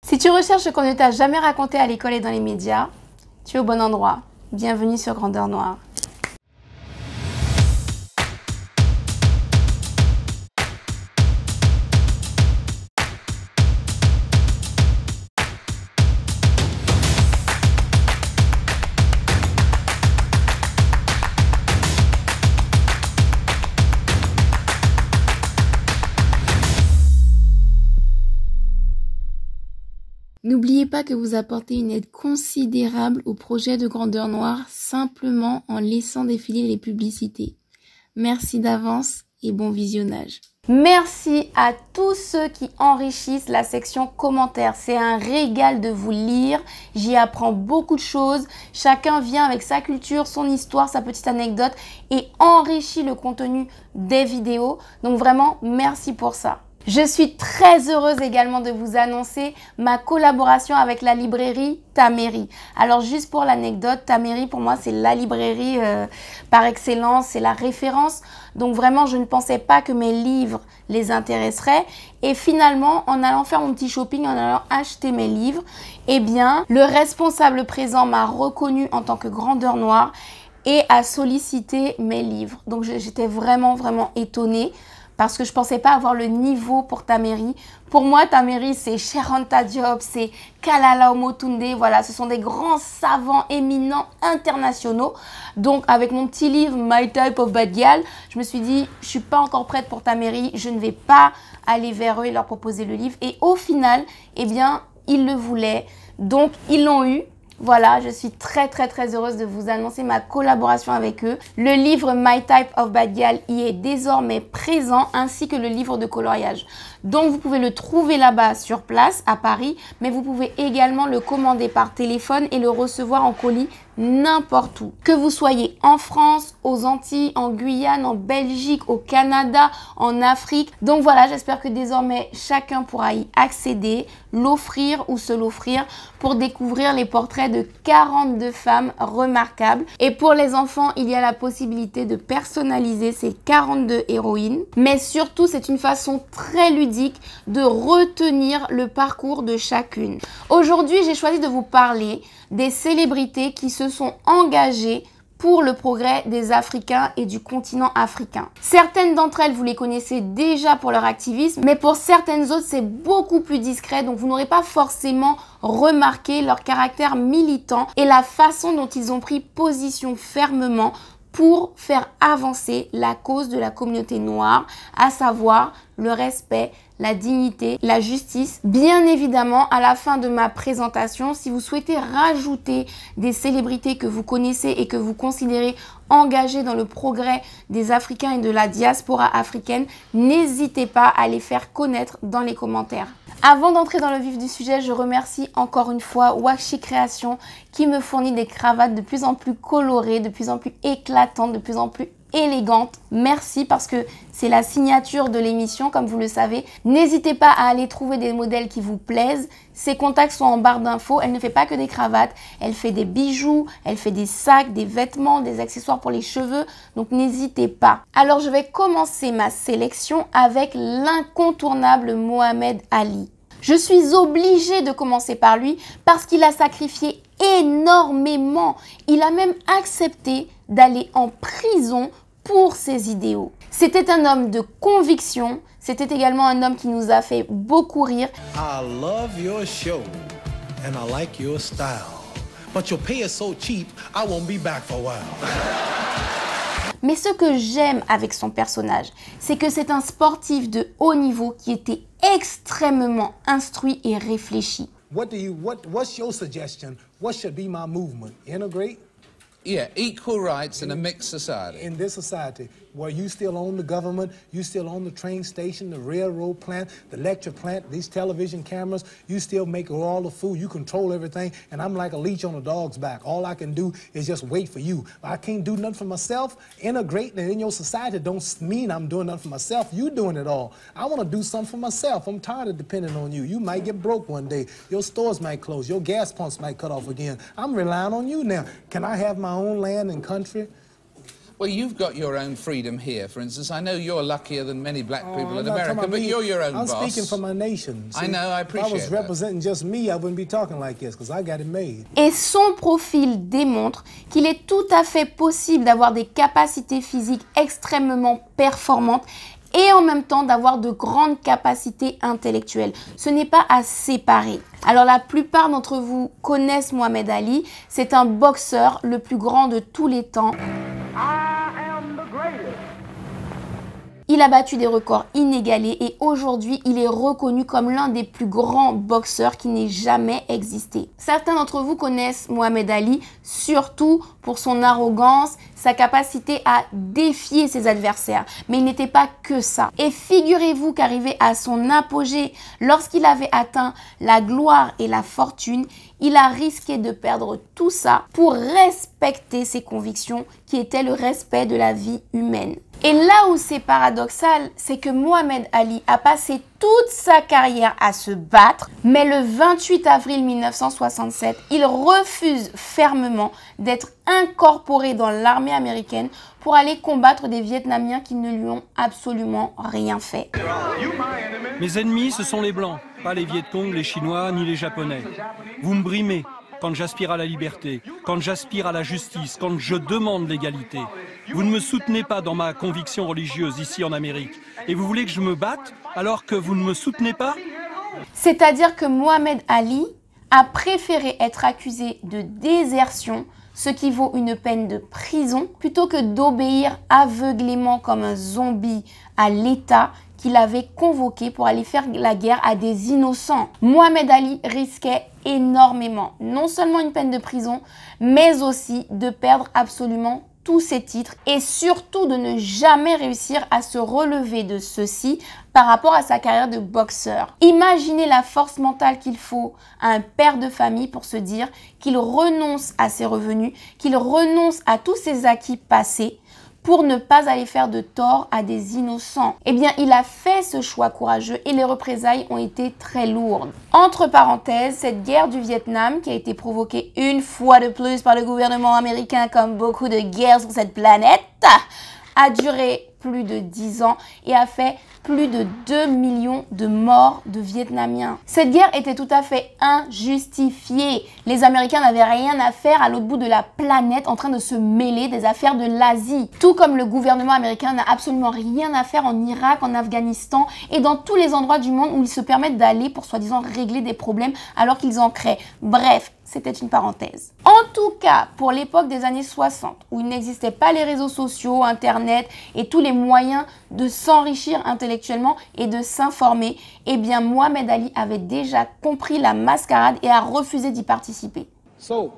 Si tu recherches ce qu'on ne t'a jamais raconté à l'école et dans les médias, tu es au bon endroit. Bienvenue sur Grandeur Noire. N'oubliez pas que vous apportez une aide considérable au projet de Grandeur Noire simplement en laissant défiler les publicités. Merci d'avance et bon visionnage. Merci à tous ceux qui enrichissent la section commentaires. C'est un régal de vous lire. J'y apprends beaucoup de choses. Chacun vient avec sa culture, son histoire, sa petite anecdote et enrichit le contenu des vidéos. Donc vraiment, merci pour ça. Je suis très heureuse également de vous annoncer ma collaboration avec la librairie Taméry. Alors juste pour l'anecdote, Taméry pour moi c'est la librairie par excellence, c'est la référence. Donc vraiment je ne pensais pas que mes livres les intéresseraient. Et finalement en allant faire mon petit shopping, en allant acheter mes livres, eh bien le responsable présent m'a reconnue en tant que Grandeur Noire et a sollicité mes livres. Donc j'étais vraiment étonnée. Parce que je ne pensais pas avoir le niveau pour Taméry. Pour moi, Taméry, c'est Cheikh Anta Diop, c'est Kalala Omotunde. Voilà, ce sont des grands savants éminents internationaux. Donc, avec mon petit livre My Type of Bad Girl, je me suis dit, je ne suis pas encore prête pour Taméry. Je ne vais pas aller vers eux et leur proposer le livre. Et au final, eh bien, ils le voulaient. Donc, ils l'ont eu. Voilà, je suis très heureuse de vous annoncer ma collaboration avec eux. Le livre My Type of Bad Girl y est désormais présent, ainsi que le livre de coloriage. Donc vous pouvez le trouver là-bas sur place à Paris, mais vous pouvez également le commander par téléphone et le recevoir en colis n'importe où. Que vous soyez en France, aux Antilles, en Guyane, en Belgique, au Canada, en Afrique. Donc voilà, j'espère que désormais chacun pourra y accéder, l'offrir ou se l'offrir pour découvrir les portraits de 42 femmes remarquables. Et pour les enfants, il y a la possibilité de personnaliser ces 42 héroïnes. Mais surtout, c'est une façon très ludique de retenir le parcours de chacune. Aujourd'hui, j'ai choisi de vous parler des célébrités qui se sont engagées pour le progrès des Africains et du continent africain. Certaines d'entre elles, vous les connaissez déjà pour leur activisme, mais pour certaines autres, c'est beaucoup plus discret, donc vous n'aurez pas forcément remarqué leur caractère militant et la façon dont ils ont pris position fermement pour faire avancer la cause de la communauté noire, à savoir le respect, la dignité, la justice. Bien évidemment, à la fin de ma présentation, si vous souhaitez rajouter des célébrités que vous connaissez et que vous considérez engagées dans le progrès des Africains et de la diaspora africaine, n'hésitez pas à les faire connaître dans les commentaires. Avant d'entrer dans le vif du sujet, je remercie encore une fois Wakshi Création qui me fournit des cravates de plus en plus colorées, de plus en plus éclatantes, de plus en plus élégante. Merci parce que c'est la signature de l'émission, comme vous le savez. N'hésitez pas à aller trouver des modèles qui vous plaisent. Ses contacts sont en barre d'infos. Elle ne fait pas que des cravates, elle fait des bijoux, elle fait des sacs, des vêtements, des accessoires pour les cheveux. Donc n'hésitez pas. Alors je vais commencer ma sélection avec l'incontournable Mohamed Ali. Je suis obligée de commencer par lui parce qu'il a sacrifié énormément. Il a même accepté d'aller en prison pour ses idéaux. C'était un homme de conviction. C'était également un homme qui nous a fait beaucoup rire. I love your show and I like your style. But your pay is so cheap, I won't be back for a while. Mais ce que j'aime avec son personnage, c'est que c'est un sportif de haut niveau qui était extrêmement instruit et réfléchi. What's your suggestion? What should be my movement? Integrate? Yeah, equal rights in a mixed society. In this society, where you still own the government, you still own the train station, the railroad plant, the lecture plant, these television cameras, you still make all the food, you control everything, and I'm like a leech on a dog's back. All I can do is just wait for you. I can't do nothing for myself. Integrating in your society don't mean I'm doing nothing for myself. You doing it all. I want to do something for myself. I'm tired of depending on you. You might get broke one day. Your stores might close. Your gas pumps might cut off again. I'm relying on you now. Can I have my own land and country? Well, you've got your own freedom here. For instance, I know you're luckier than many black people I'm in not talking America, about but me. you're your own I'm boss. speaking for my nation. I know, I appreciate If I was that. representing just me, I wouldn't be talking like this because I got it made. Et son profil démontre qu'il est tout à fait possible d'avoir des capacités physiques extrêmement performantes et en même temps d'avoir de grandes capacités intellectuelles. Ce n'est pas à séparer. Alors la plupart d'entre vous connaissent Mohamed Ali. C'est un boxeur le plus grand de tous les temps. Il a battu des records inégalés et aujourd'hui, il est reconnu comme l'un des plus grands boxeurs qui n'ait jamais existé. Certains d'entre vous connaissent Mohamed Ali, surtout pour son arrogance, sa capacité à défier ses adversaires. Mais il n'était pas que ça. Et figurez-vous qu'arrivé à son apogée, lorsqu'il avait atteint la gloire et la fortune, il a risqué de perdre tout ça pour respecter ses convictions qui étaient le respect de la vie humaine. Et là où c'est paradoxal, c'est que Mohamed Ali a passé toute sa carrière à se battre, mais le 28 avril 1967, il refuse fermement d'être incorporé dans l'armée américaine pour aller combattre des Vietnamiens qui ne lui ont absolument rien fait. Mes ennemis, ce sont les Blancs, pas les Viet Cong, les Chinois, ni les Japonais. Vous me brimez quand j'aspire à la liberté, quand j'aspire à la justice, quand je demande l'égalité. Vous ne me soutenez pas dans ma conviction religieuse ici en Amérique. Et vous voulez que je me batte alors que vous ne me soutenez pas? C'est-à-dire que Mohamed Ali a préféré être accusé de désertion, ce qui vaut une peine de prison, plutôt que d'obéir aveuglément comme un zombie à l'État qu'il avait convoqué pour aller faire la guerre à des innocents. Mohamed Ali risquait énormément, non seulement une peine de prison, mais aussi de perdre absolument tous ses titres et surtout de ne jamais réussir à se relever de ceci par rapport à sa carrière de boxeur. Imaginez la force mentale qu'il faut à un père de famille pour se dire qu'il renonce à ses revenus, qu'il renonce à tous ses acquis passés pour ne pas aller faire de tort à des innocents. Eh bien, il a fait ce choix courageux et les représailles ont été très lourdes. Entre parenthèses, cette guerre du Vietnam, qui a été provoquée une fois de plus par le gouvernement américain comme beaucoup de guerres sur cette planète, a duré plus de 10 ans et a fait plus de 2 millions de morts de Vietnamiens. Cette guerre était tout à fait injustifiée. Les Américains n'avaient rien à faire à l'autre bout de la planète en train de se mêler des affaires de l'Asie. Tout comme le gouvernement américain n'a absolument rien à faire en Irak, en Afghanistan et dans tous les endroits du monde où ils se permettent d'aller pour soi-disant régler des problèmes alors qu'ils en créent. Bref, c'était une parenthèse. En tout cas, pour l'époque des années 60, où il n'existait pas les réseaux sociaux, Internet et tous les moyens de s'enrichir intellectuellement et de s'informer, eh bien Mohamed Ali avait déjà compris la mascarade et a refusé d'y participer. So,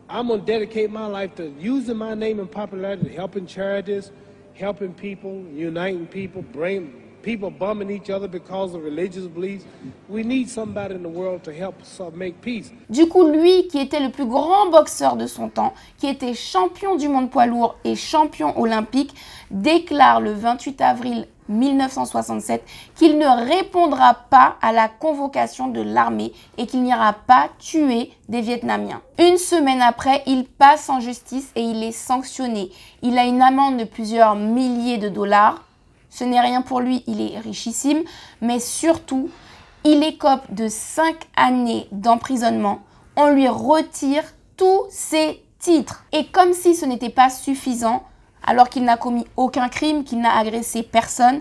I'm going to dedicate my life to using my name and popularity, helping charities, helping people, uniting people, bringing people bumming each other because of religious beliefs. We need somebody in the world to help us make peace. Du coup, lui, qui était le plus grand boxeur de son temps, qui était champion du monde poids lourd et champion olympique, déclare le 28 avril 1967 qu'il ne répondra pas à la convocation de l'armée et qu'il n'ira pas tuer des Vietnamiens. Une semaine après, il passe en justice et il est sanctionné. Il a une amende de plusieurs milliers de dollars. Ce n'est rien pour lui, il est richissime, mais surtout, il écope de 5 années d'emprisonnement. On lui retire tous ses titres. Et comme si ce n'était pas suffisant, alors qu'il n'a commis aucun crime, qu'il n'a agressé personne,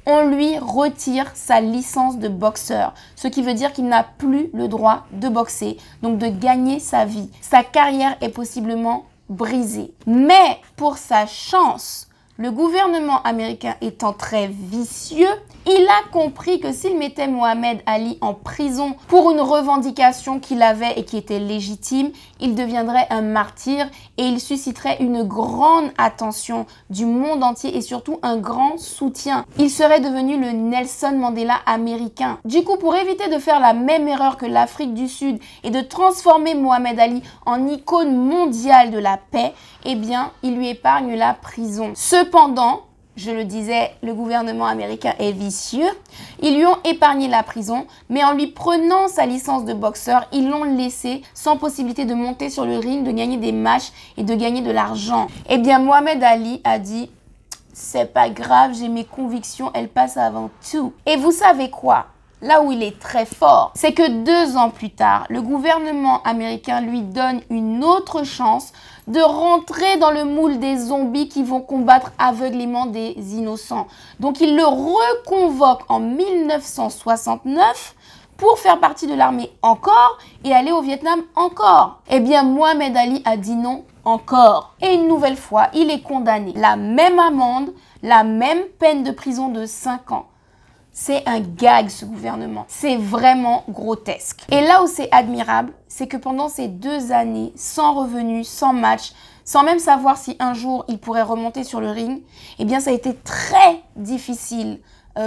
on lui retire sa licence de boxeur. Ce qui veut dire qu'il n'a plus le droit de boxer, donc de gagner sa vie. Sa carrière est possiblement brisée. Mais pour sa chance, le gouvernement américain étant très vicieux, il a compris que s'il mettait Mohamed Ali en prison pour une revendication qu'il avait et qui était légitime, il deviendrait un martyr et il susciterait une grande attention du monde entier et surtout un grand soutien. Il serait devenu le Nelson Mandela américain. Du coup, pour éviter de faire la même erreur que l'Afrique du Sud et de transformer Mohamed Ali en icône mondiale de la paix, eh bien, il lui épargne la prison. Cependant, je le disais, le gouvernement américain est vicieux. Ils lui ont épargné la prison, mais en lui prenant sa licence de boxeur, ils l'ont laissé sans possibilité de monter sur le ring, de gagner des matchs et de gagner de l'argent. Eh bien, Mohamed Ali a dit, c'est pas grave, j'ai mes convictions, elles passent avant tout. Et vous savez quoi? Là où il est très fort, c'est que 2 ans plus tard, le gouvernement américain lui donne une autre chance de rentrer dans le moule des zombies qui vont combattre aveuglément des innocents. Donc il le reconvoque en 1969 pour faire partie de l'armée encore et aller au Vietnam encore. Eh bien, Mohamed Ali a dit non encore. Et une nouvelle fois, il est condamné. La même amende, la même peine de prison de 5 ans. C'est un gag, ce gouvernement. C'est vraiment grotesque. Et là où c'est admirable, c'est que pendant ces 2 années, sans revenus, sans match, sans même savoir si un jour il pourrait remonter sur le ring, eh bien ça a été très difficile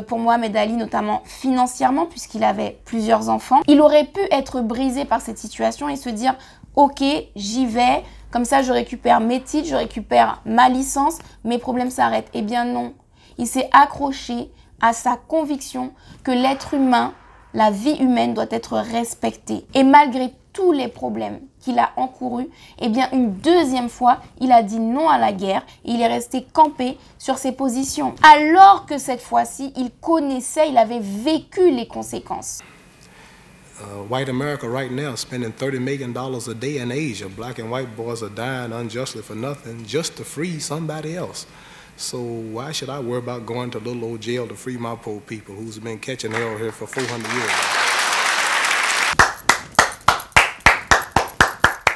pour Mohamed Ali, notamment financièrement, puisqu'il avait plusieurs enfants. Il aurait pu être brisé par cette situation et se dire « Ok, j'y vais, comme ça je récupère mes titres, je récupère ma licence, mes problèmes s'arrêtent. » Eh bien non, il s'est accroché à sa conviction que l'être humain, la vie humaine doit être respectée. Et malgré tous les problèmes qu'il a encourus, eh bien une deuxième fois, il a dit non à la guerre et il est resté campé sur ses positions. Alors que cette fois-ci, il connaissait, il avait vécu les conséquences. White America right now is spending $30 million a day in Asia. Black and white boys are dying unjustly for nothing just to free somebody else. So why should I worry about going to a little old jail to free my poor people who's been catching hell here for 400 years?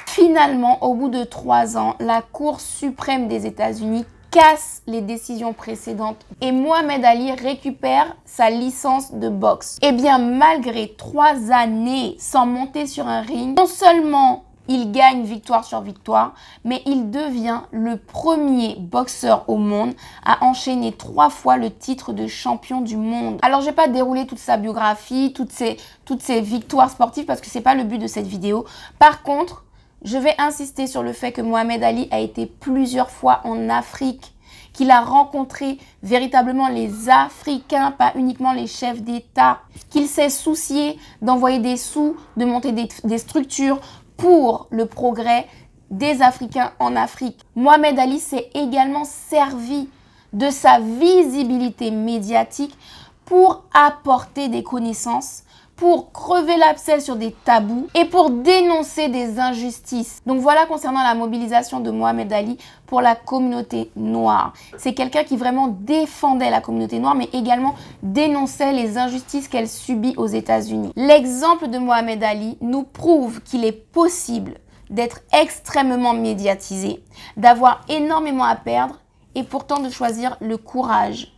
Finalement, au bout de 3 ans, la Cour suprême des États-Unis casse les décisions précédentes et Mohamed Ali récupère sa licence de boxe. Eh bien, malgré 3 années sans monter sur un ring, non seulement il gagne victoire sur victoire, mais il devient le premier boxeur au monde à enchaîner 3 fois le titre de champion du monde. Alors, je vais pas dérouler toute sa biographie, toutes ces victoires sportives parce que c'est pas le but de cette vidéo. Par contre, je vais insister sur le fait que Mohamed Ali a été plusieurs fois en Afrique, qu'il a rencontré véritablement les Africains, pas uniquement les chefs d'État, qu'il s'est soucié d'envoyer des sous, de monter des structures pour le progrès des Africains en Afrique. Mohamed Ali s'est également servi de sa visibilité médiatique pour apporter des connaissances, pour crever l'abcès sur des tabous et pour dénoncer des injustices. Donc voilà concernant la mobilisation de Mohamed Ali pour la communauté noire. C'est quelqu'un qui vraiment défendait la communauté noire mais également dénonçait les injustices qu'elle subit aux États-Unis. L'exemple de Mohamed Ali nous prouve qu'il est possible d'être extrêmement médiatisé, d'avoir énormément à perdre et pourtant de choisir le courage,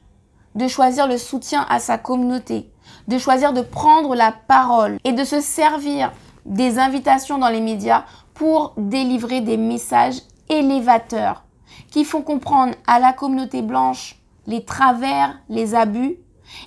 de choisir le soutien à sa communauté, de choisir de prendre la parole et de se servir des invitations dans les médias pour délivrer des messages élévateurs qui font comprendre à la communauté blanche les travers, les abus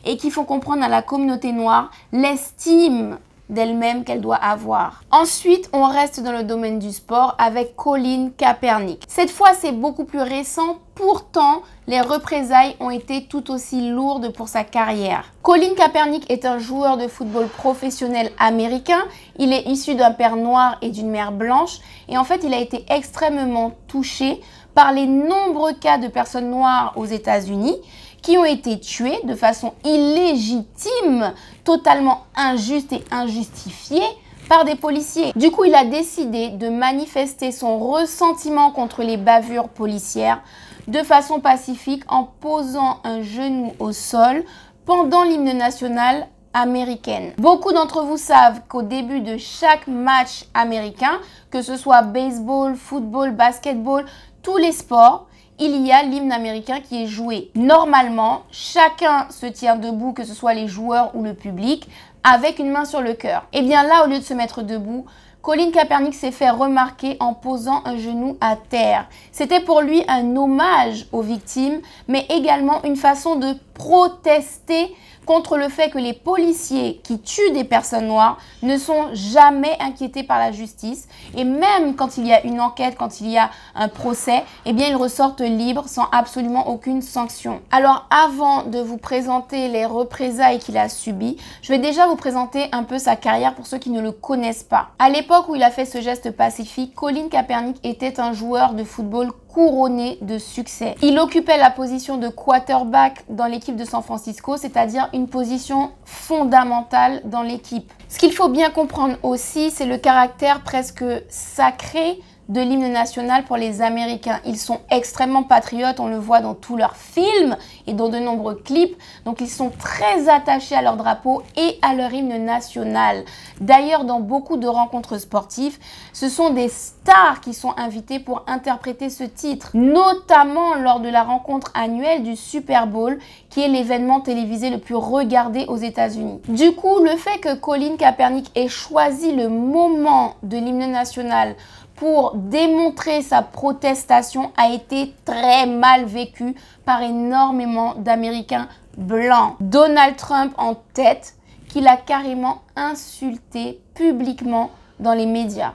et qui font comprendre à la communauté noire l'estime d'elle-même qu'elle doit avoir. Ensuite, on reste dans le domaine du sport avec Colin Kaepernick. Cette fois, c'est beaucoup plus récent. Pourtant, les représailles ont été tout aussi lourdes pour sa carrière. Colin Kaepernick est un joueur de football professionnel américain. Il est issu d'un père noir et d'une mère blanche. Et en fait, il a été extrêmement touché par les nombreux cas de personnes noires aux États-Unis qui ont été tués de façon illégitime, totalement injuste et injustifiée par des policiers. Du coup, il a décidé de manifester son ressentiment contre les bavures policières de façon pacifique en posant un genou au sol pendant l'hymne national américaine. Beaucoup d'entre vous savent qu'au début de chaque match américain, que ce soit baseball, football, basketball, tous les sports, il y a l'hymne américain qui est joué. Normalement, chacun se tient debout, que ce soit les joueurs ou le public, avec une main sur le cœur. Et bien là, au lieu de se mettre debout, Colin Kaepernick s'est fait remarquer en posant un genou à terre. C'était pour lui un hommage aux victimes, mais également une façon de protester contre le fait que les policiers qui tuent des personnes noires ne sont jamais inquiétés par la justice. Et même quand il y a une enquête, quand il y a un procès, eh bien, ils ressortent libres sans absolument aucune sanction. Alors, avant de vous présenter les représailles qu'il a subies, je vais déjà vous présenter un peu sa carrière pour ceux qui ne le connaissent pas. À l'époque où il a fait ce geste pacifique, Colin Kaepernick était un joueur de football couronné de succès. Il occupait la position de quarterback dans l'équipe de San Francisco, c'est-à-dire une position fondamentale dans l'équipe. Ce qu'il faut bien comprendre aussi, c'est le caractère presque sacré de l'hymne national pour les Américains. Ils sont extrêmement patriotes, on le voit dans tous leurs films et dans de nombreux clips. Donc ils sont très attachés à leur drapeau et à leur hymne national. D'ailleurs, dans beaucoup de rencontres sportives, ce sont des stars qui sont invitées pour interpréter ce titre, notamment lors de la rencontre annuelle du Super Bowl, qui est l'événement télévisé le plus regardé aux États-Unis. Du coup, le fait que Colin Kaepernick ait choisi le moment de l'hymne national pour démontrer sa protestation a été très mal vécu par énormément d'Américains blancs. Donald Trump en tête, qu'il a carrément insulté publiquement dans les médias.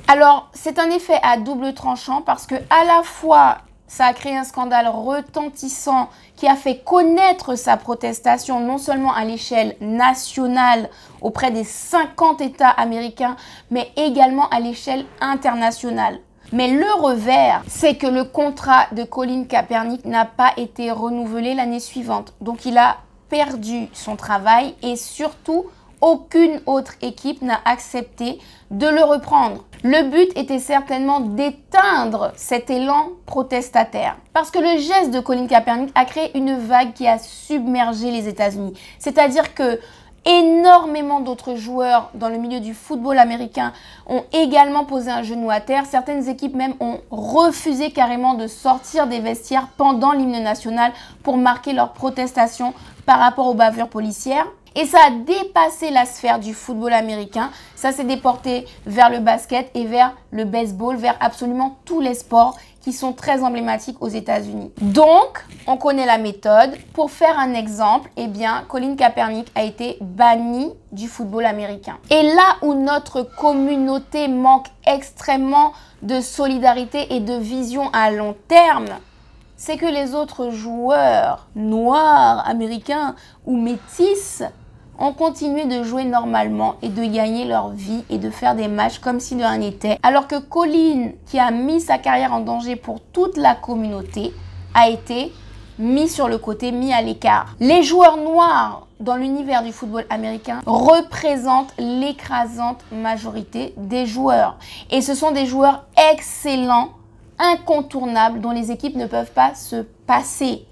Alors, c'est un effet à double tranchant parce que à la fois, ça a créé un scandale retentissant qui a fait connaître sa protestation non seulement à l'échelle nationale auprès des 50 États américains, mais également à l'échelle internationale. Mais le revers, c'est que le contrat de Colin Kaepernick n'a pas été renouvelé l'année suivante. Donc, il a perdu son travail et surtout, aucune autre équipe n'a accepté de le reprendre. Le but était certainement d'éteindre cet élan protestataire. Parce que le geste de Colin Kaepernick a créé une vague qui a submergé les États-Unis. C'est-à-dire que énormément d'autres joueurs dans le milieu du football américain ont également posé un genou à terre. Certaines équipes même ont refusé carrément de sortir des vestiaires pendant l'hymne national pour marquer leur protestation par rapport aux bavures policières. Et ça a dépassé la sphère du football américain. Ça s'est déporté vers le basket et vers le baseball, vers absolument tous les sports qui sont très emblématiques aux États-Unis. Donc, on connaît la méthode. Pour faire un exemple, eh bien, Colin Kaepernick a été banni du football américain. Et là où notre communauté manque extrêmement de solidarité et de vision à long terme, c'est que les autres joueurs noirs, américains ou métis ont continué de jouer normalement et de gagner leur vie et de faire des matchs comme si de rien n'était. Alors que Colin, qui a mis sa carrière en danger pour toute la communauté, a été mis sur le côté, mis à l'écart. Les joueurs noirs dans l'univers du football américain représentent l'écrasante majorité des joueurs. Et ce sont des joueurs excellents, incontournables, dont les équipes ne peuvent pas se passer.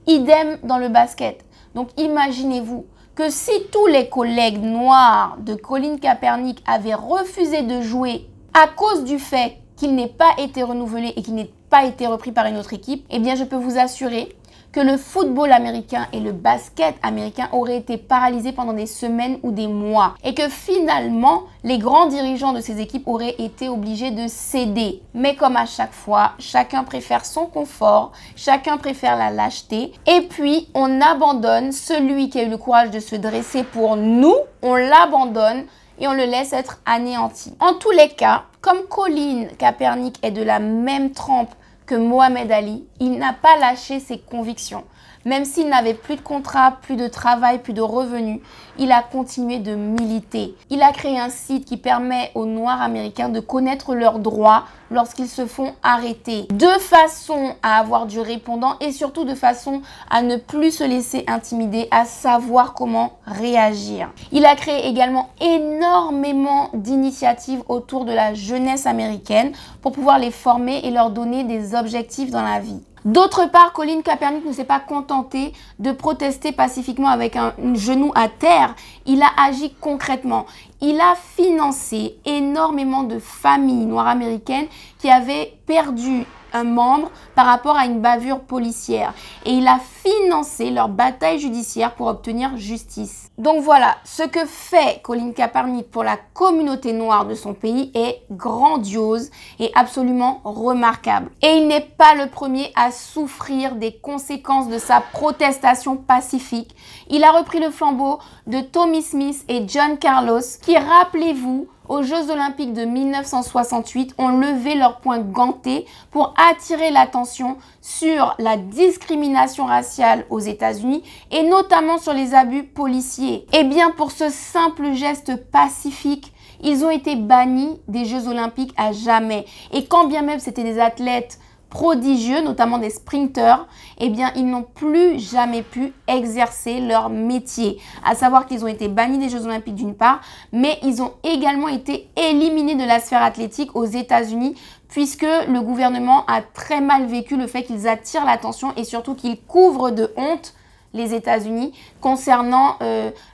Idem dans le basket. Donc imaginez-vous que si tous les collègues noirs de Colin Kaepernick avaient refusé de jouer à cause du fait qu'il n'ait pas été renouvelé et qu'il n'ait pas été repris par une autre équipe, eh bien je peux vous assurer que le football américain et le basket américain auraient été paralysés pendant des semaines ou des mois. Et que finalement, les grands dirigeants de ces équipes auraient été obligés de céder. Mais comme à chaque fois, chacun préfère son confort, chacun préfère la lâcheté. Et puis, on abandonne celui qui a eu le courage de se dresser pour nous, on l'abandonne et on le laisse être anéanti. En tous les cas, comme Colin Kaepernick est de la même trempe que Mohamed Ali, il n'a pas lâché ses convictions. Même s'il n'avait plus de contrat, plus de travail, plus de revenus, il a continué de militer. Il a créé un site qui permet aux Noirs américains de connaître leurs droits lorsqu'ils se font arrêter. De façon à avoir du répondant et surtout de façon à ne plus se laisser intimider, à savoir comment réagir. Il a créé également énormément d'initiatives autour de la jeunesse américaine pour pouvoir les former et leur donner des objectifs dans la vie. D'autre part, Colin Kaepernick ne s'est pas contenté de protester pacifiquement avec un genou à terre. Il a agi concrètement. Il a financé énormément de familles noires américaines qui avaient perdu un membre par rapport à une bavure policière. Et il a financé leur bataille judiciaire pour obtenir justice. Donc voilà, ce que fait Colin Kaepernick pour la communauté noire de son pays est grandiose et absolument remarquable. Et il n'est pas le premier à souffrir des conséquences de sa protestation pacifique. Il a repris le flambeau de Tommie Smith et John Carlos qui, rappelez-vous, aux Jeux Olympiques de 1968, ont levé leur poing ganté pour attirer l'attention sur la discrimination raciale aux États-Unis et notamment sur les abus policiers. Et bien pour ce simple geste pacifique, ils ont été bannis des Jeux Olympiques à jamais. Et quand bien même c'était des athlètes prodigieux, notamment des sprinteurs, eh bien, ils n'ont plus jamais pu exercer leur métier. À savoir qu'ils ont été bannis des Jeux Olympiques d'une part, mais ils ont également été éliminés de la sphère athlétique aux États-Unis puisque le gouvernement a très mal vécu le fait qu'ils attirent l'attention et surtout qu'ils couvrent de honte les États-Unis concernant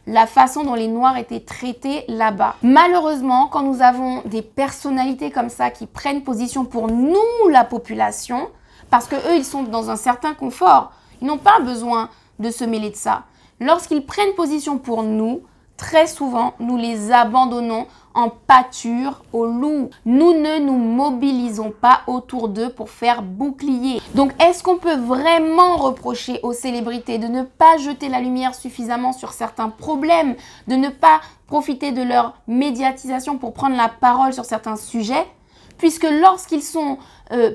la façon dont les Noirs étaient traités là-bas. Malheureusement, quand nous avons des personnalités comme ça qui prennent position pour nous, la population, parce que eux, ils sont dans un certain confort, ils n'ont pas besoin de se mêler de ça. Lorsqu'ils prennent position pour nous, très souvent, nous les abandonnons en pâture aux loups. Nous ne nous mobilisons pas autour d'eux pour faire bouclier. Donc, est-ce qu'on peut vraiment reprocher aux célébrités de ne pas jeter la lumière suffisamment sur certains problèmes, de ne pas profiter de leur médiatisation pour prendre la parole sur certains sujets? Puisque lorsqu'ils sont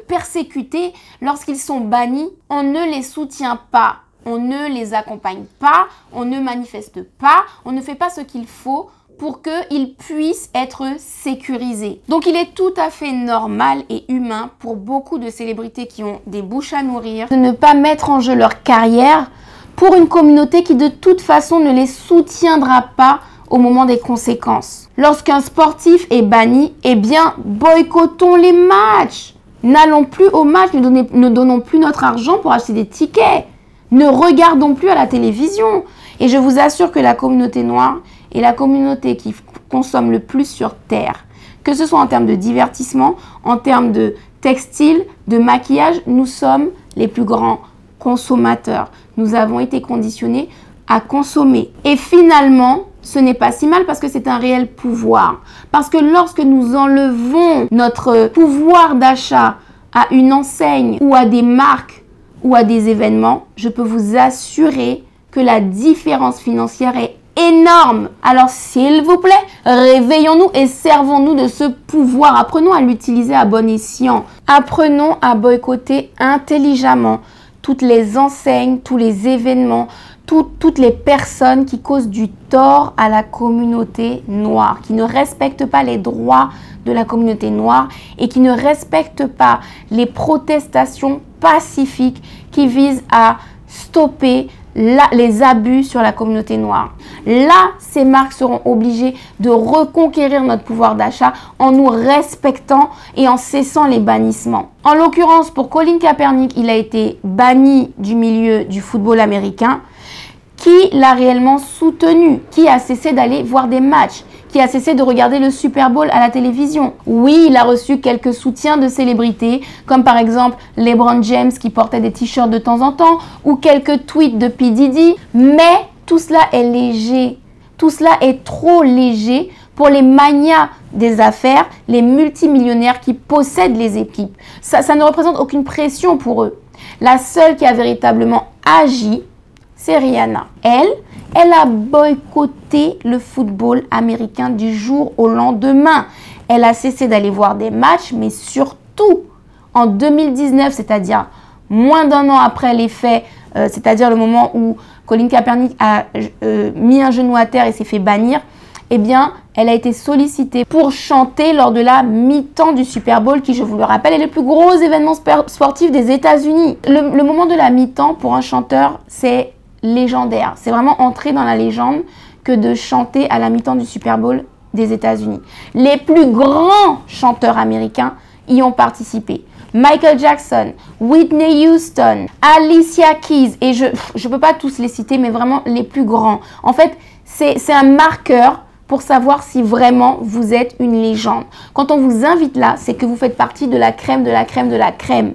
persécutés, lorsqu'ils sont bannis, on ne les soutient pas. On ne les accompagne pas, on ne manifeste pas, on ne fait pas ce qu'il faut pour qu'ils puissent être sécurisés. Donc il est tout à fait normal et humain pour beaucoup de célébrités qui ont des bouches à nourrir de ne pas mettre en jeu leur carrière pour une communauté qui de toute façon ne les soutiendra pas au moment des conséquences. Lorsqu'un sportif est banni, eh bien boycottons les matchs. N'allons plus au match, ne donnons plus notre argent pour acheter des tickets. Ne regardons plus à la télévision. Et je vous assure que la communauté noire est la communauté qui consomme le plus sur Terre. Que ce soit en termes de divertissement, en termes de textile, de maquillage, nous sommes les plus grands consommateurs. Nous avons été conditionnés à consommer. Et finalement, ce n'est pas si mal parce que c'est un réel pouvoir. Parce que lorsque nous enlevons notre pouvoir d'achat à une enseigne ou à des marques ou à des événements, je peux vous assurer que la différence financière est énorme. Alors s'il vous plaît, réveillons-nous et servons-nous de ce pouvoir. Apprenons à l'utiliser à bon escient. Apprenons à boycotter intelligemment toutes les enseignes, tous les événements, toutes les personnes qui causent du tort à la communauté noire, qui ne respectent pas les droits de la communauté noire et qui ne respectent pas les protestations pacifiques qui visent à stopper les abus sur la communauté noire. Là, ces marques seront obligées de reconquérir notre pouvoir d'achat en nous respectant et en cessant les bannissements. En l'occurrence, pour Colin Kaepernick, il a été banni du milieu du football américain. Qui l'a réellement soutenu? Qui a cessé d'aller voir des matchs? Qui a cessé de regarder le Super Bowl à la télévision? Oui, il a reçu quelques soutiens de célébrités, comme par exemple LeBron James qui portait des t-shirts de temps en temps, ou quelques tweets de P. Diddy. Mais tout cela est léger. Tout cela est trop léger pour les manias des affaires, les multimillionnaires qui possèdent les équipes. Ça ne représente aucune pression pour eux. La seule qui a véritablement agi, c'est Rihanna. Elle a boycotté le football américain du jour au lendemain. Elle a cessé d'aller voir des matchs, mais surtout en 2019, c'est-à-dire moins d'un an après les faits, c'est-à-dire le moment où Colin Kaepernick a mis un genou à terre et s'est fait bannir, eh bien, elle a été sollicitée pour chanter lors de la mi-temps du Super Bowl, qui, je vous le rappelle, est le plus gros événement sportif des États-Unis. Le moment de la mi-temps, pour un chanteur, c'est légendaire. C'est vraiment entrer dans la légende que de chanter à la mi-temps du Super Bowl des États-Unis. Les plus grands chanteurs américains y ont participé. Michael Jackson, Whitney Houston, Alicia Keys, et je ne peux pas tous les citer, mais vraiment les plus grands. En fait, c'est un marqueur pour savoir si vraiment vous êtes une légende. Quand on vous invite là, c'est que vous faites partie de la crème, de la crème, de la crème.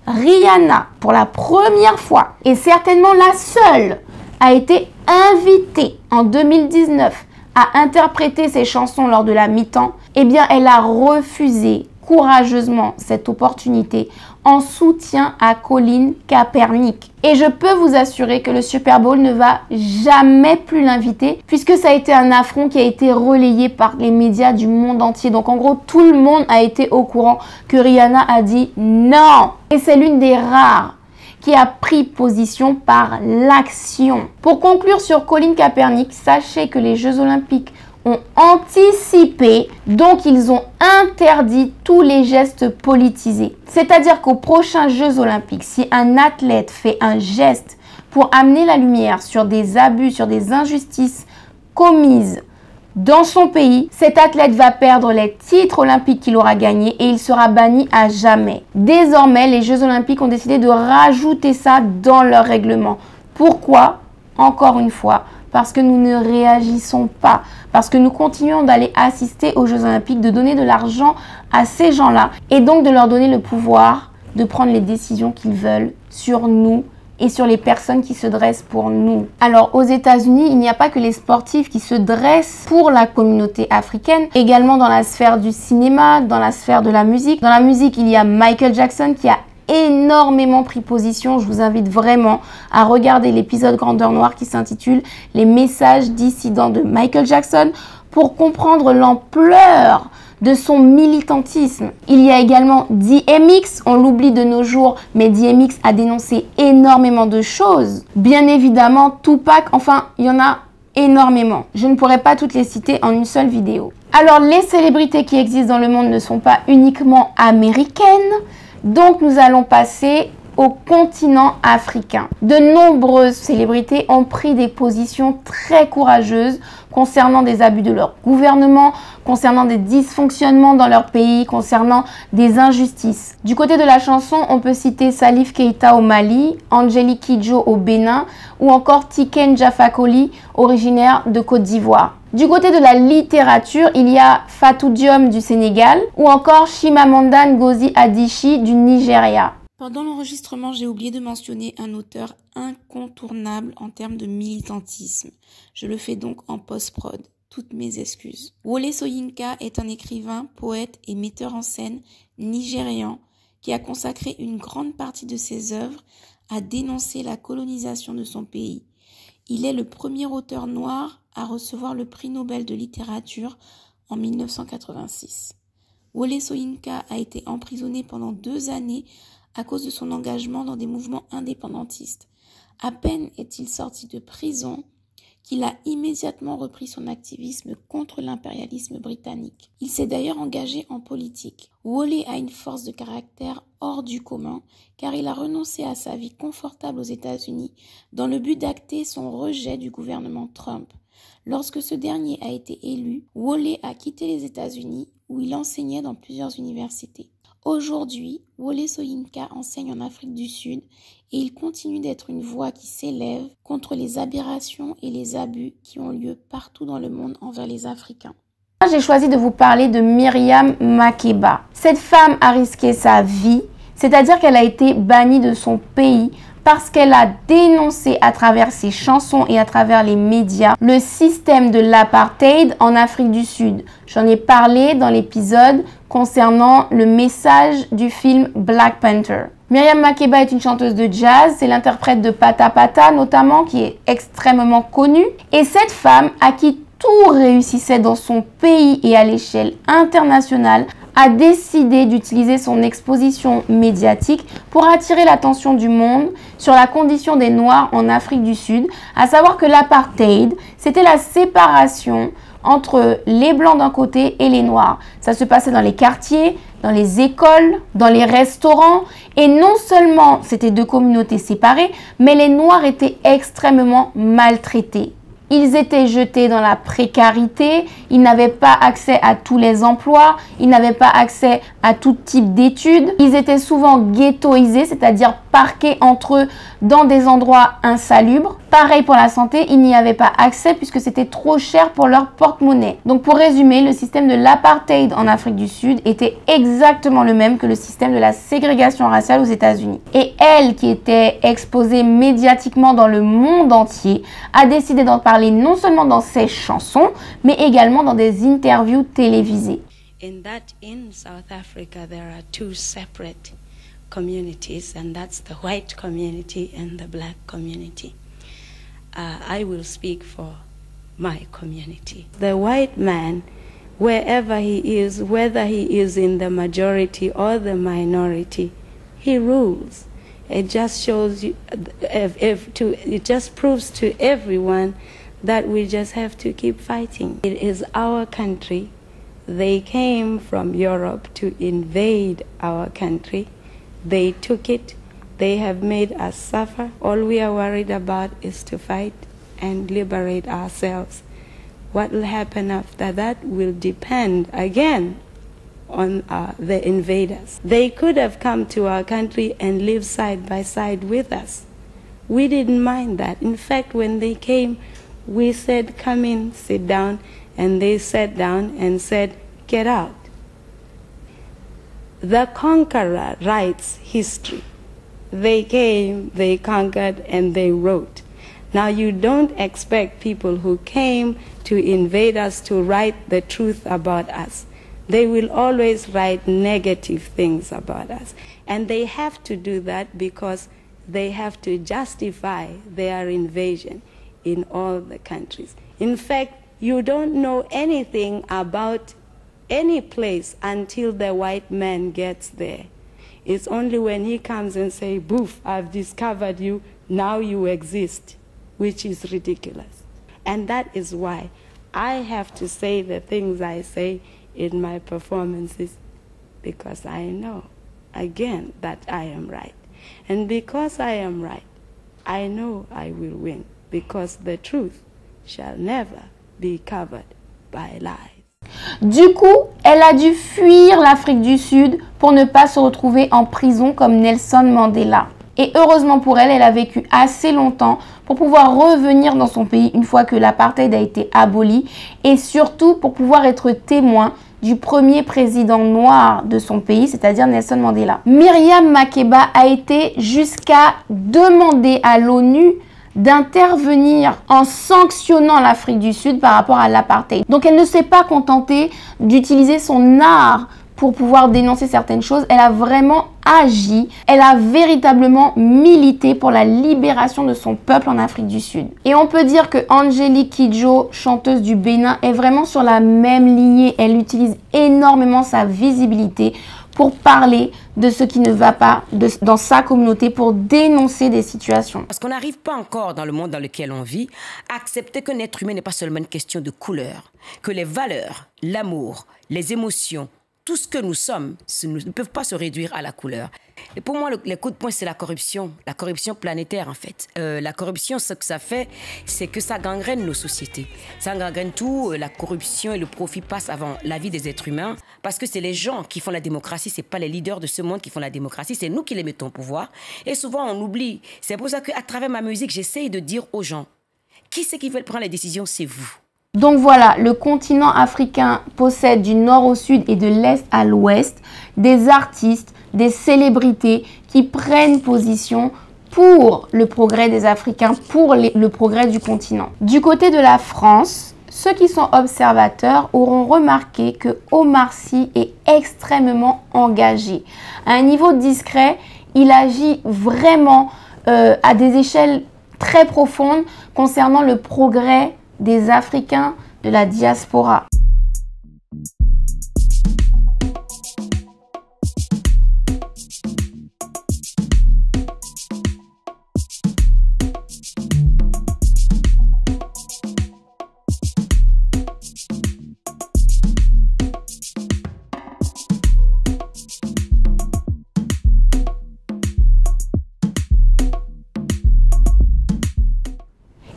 Rihanna, pour la première fois, et certainement la seule, a été invitée en 2019 à interpréter ses chansons lors de la mi-temps. Eh bien, elle a refusé courageusement cette opportunité en soutien à Colin Kaepernick. Et je peux vous assurer que le Super Bowl ne va jamais plus l'inviter puisque ça a été un affront qui a été relayé par les médias du monde entier. Donc en gros, tout le monde a été au courant que Rihanna a dit non. Et c'est l'une des rares qui a pris position par l'action. Pour conclure sur Colin Kaepernick, sachez que les Jeux Olympiques ont anticipé, donc ils ont interdit tous les gestes politisés. C'est-à-dire qu'aux prochains Jeux Olympiques, si un athlète fait un geste pour amener la lumière sur des abus, sur des injustices commises dans son pays, cet athlète va perdre les titres olympiques qu'il aura gagnés et il sera banni à jamais. Désormais, les Jeux Olympiques ont décidé de rajouter ça dans leur règlement. Pourquoi? Encore une fois, parce que nous ne réagissons pas, parce que nous continuons d'aller assister aux Jeux Olympiques, de donner de l'argent à ces gens-là et donc de leur donner le pouvoir de prendre les décisions qu'ils veulent sur nous et sur les personnes qui se dressent pour nous. Alors, aux États-Unis, il n'y a pas que les sportifs qui se dressent pour la communauté africaine, également dans la sphère du cinéma, dans la sphère de la musique. Dans la musique, il y a Michael Jackson qui a énormément pris position. Je vous invite vraiment à regarder l'épisode Grandeur Noire qui s'intitule « Les messages dissidents de Michael Jackson » pour comprendre l'ampleur de son militantisme. Il y a également DMX, on l'oublie de nos jours, mais DMX a dénoncé énormément de choses. Bien évidemment, Tupac, enfin, il y en a énormément. Je ne pourrais pas toutes les citer en une seule vidéo. Alors, les célébrités qui existent dans le monde ne sont pas uniquement américaines, donc nous allons passer au continent africain. De nombreuses célébrités ont pris des positions très courageuses concernant des abus de leur gouvernement, concernant des dysfonctionnements dans leur pays, concernant des injustices. Du côté de la chanson, on peut citer Salif Keita au Mali, Angélique Kidjo au Bénin ou encore Tiken Jah Fakoly, originaire de Côte d'Ivoire. Du côté de la littérature, il y a Fatou Diom du Sénégal ou encore Chimamanda Ngozi Adichie du Nigeria. Pendant l'enregistrement, j'ai oublié de mentionner un auteur incontournable en termes de militantisme. Je le fais donc en post-prod. Toutes mes excuses. Wole Soyinka est un écrivain, poète et metteur en scène nigérian qui a consacré une grande partie de ses œuvres à dénoncer la colonisation de son pays. Il est le premier auteur noir à recevoir le prix Nobel de littérature en 1986. Wole Soyinka a été emprisonné pendant 2 années à cause de son engagement dans des mouvements indépendantistes. À peine est-il sorti de prison qu'il a immédiatement repris son activisme contre l'impérialisme britannique. Il s'est d'ailleurs engagé en politique. Wole a une force de caractère hors du commun car il a renoncé à sa vie confortable aux États-Unis dans le but d'acter son rejet du gouvernement Trump. Lorsque ce dernier a été élu, Wole a quitté les États-Unis où il enseignait dans plusieurs universités. Aujourd'hui, Wole Soyinka enseigne en Afrique du Sud et il continue d'être une voix qui s'élève contre les aberrations et les abus qui ont lieu partout dans le monde envers les Africains. J'ai choisi de vous parler de Myriam Makeba. Cette femme a risqué sa vie, c'est-à-dire qu'elle a été bannie de son pays parce qu'elle a dénoncé à travers ses chansons et à travers les médias le système de l'apartheid en Afrique du Sud. J'en ai parlé dans l'épisode concernant le message du film Black Panther. Myriam Makeba est une chanteuse de jazz, c'est l'interprète de Pata Pata notamment qui est extrêmement connue. Et cette femme à qui tout réussissait dans son pays et à l'échelle internationale a décidé d'utiliser son exposition médiatique pour attirer l'attention du monde sur la condition des Noirs en Afrique du Sud, à savoir que l'apartheid, c'était la séparation entre les Blancs d'un côté et les Noirs. Ça se passait dans les quartiers, dans les écoles, dans les restaurants. Et non seulement c'était 2 communautés séparées, mais les Noirs étaient extrêmement maltraités. Ils étaient jetés dans la précarité, ils n'avaient pas accès à tous les emplois, ils n'avaient pas accès à tout type d'études. Ils étaient souvent ghettoisés, c'est-à-dire parqués entre eux dans des endroits insalubres. Pareil pour la santé, ils n'y avaient pas accès puisque c'était trop cher pour leur porte-monnaie. Donc pour résumer, le système de l'apartheid en Afrique du Sud était exactement le même que le système de la ségrégation raciale aux États-Unis. Et elle, qui était exposée médiatiquement dans le monde entier, a décidé d'en parler non seulement dans ses chansons, mais également dans des interviews télévisées. In South Africa, there are two separate communities, and that's the white community and the black community. I will speak for my community. The white man, wherever he is, whether he is in the majority or the minority, he rules. It just shows you, it just proves to everyone that we just have to keep fighting. It is our country. They came from Europe to invade our country. They took it. They have made us suffer. All we are worried about is to fight and liberate ourselves. What will happen after that will depend again on the invaders. They could have come to our country and lived side by side with us. We didn't mind that. In fact, when they came, we said, come in, sit down, and they sat down and said, get out. The conqueror writes history. They came, they conquered, and they wrote. Now you don't expect people who came to invade us to write the truth about us. They will always write negative things about us. And they have to do that because they have to justify their invasion in all the countries. In fact, you don't know anything about any place until the white man gets there. It's only when he comes and says, boof, I've discovered you, now you exist, which is ridiculous. And that is why I have to say the things I say in my performances, because I know, again, that I am right. And because I am right, I know I will win, because the truth shall never be covered by lies. Du coup, elle a dû fuir l'Afrique du Sud pour ne pas se retrouver en prison comme Nelson Mandela. Et heureusement pour elle, elle a vécu assez longtemps pour pouvoir revenir dans son pays une fois que l'apartheid a été aboli et surtout pour pouvoir être témoin du premier président noir de son pays, c'est-à-dire Nelson Mandela. Miriam Makeba a été jusqu'à demander à l'ONU d'intervenir en sanctionnant l'Afrique du Sud par rapport à l'apartheid. Donc elle ne s'est pas contentée d'utiliser son art pour pouvoir dénoncer certaines choses, elle a vraiment agi, elle a véritablement milité pour la libération de son peuple en Afrique du Sud. Et on peut dire que Angélique Kidjo, chanteuse du Bénin, est vraiment sur la même lignée, elle utilise énormément sa visibilité pour parler de ce qui ne va pas dans sa communauté, pour dénoncer des situations. Parce qu'on n'arrive pas encore dans le monde dans lequel on vit à accepter qu'un être humain n'est pas seulement une question de couleur, que les valeurs, l'amour, les émotions, tout ce que nous sommes ne peuvent pas se réduire à la couleur. Et pour moi, les coups de poing, c'est la corruption planétaire en fait. La corruption, ce que ça fait, c'est que ça gangrène nos sociétés. Ça gangrène tout, la corruption et le profit passent avant la vie des êtres humains parce que c'est les gens qui font la démocratie, c'est pas les leaders de ce monde qui font la démocratie, c'est nous qui les mettons au pouvoir. Et souvent, on oublie. C'est pour ça qu'à travers ma musique, j'essaye de dire aux gens, qui c'est qui veut prendre les décisions, c'est vous. Donc voilà, le continent africain possède du nord au sud et de l'est à l'ouest des artistes, des célébrités qui prennent position pour le progrès des Africains, pour le progrès du continent. Du côté de la France, ceux qui sont observateurs auront remarqué que Omar Sy est extrêmement engagé. À un niveau discret, il agit vraiment à des échelles très profondes concernant le progrès des Africains de la diaspora.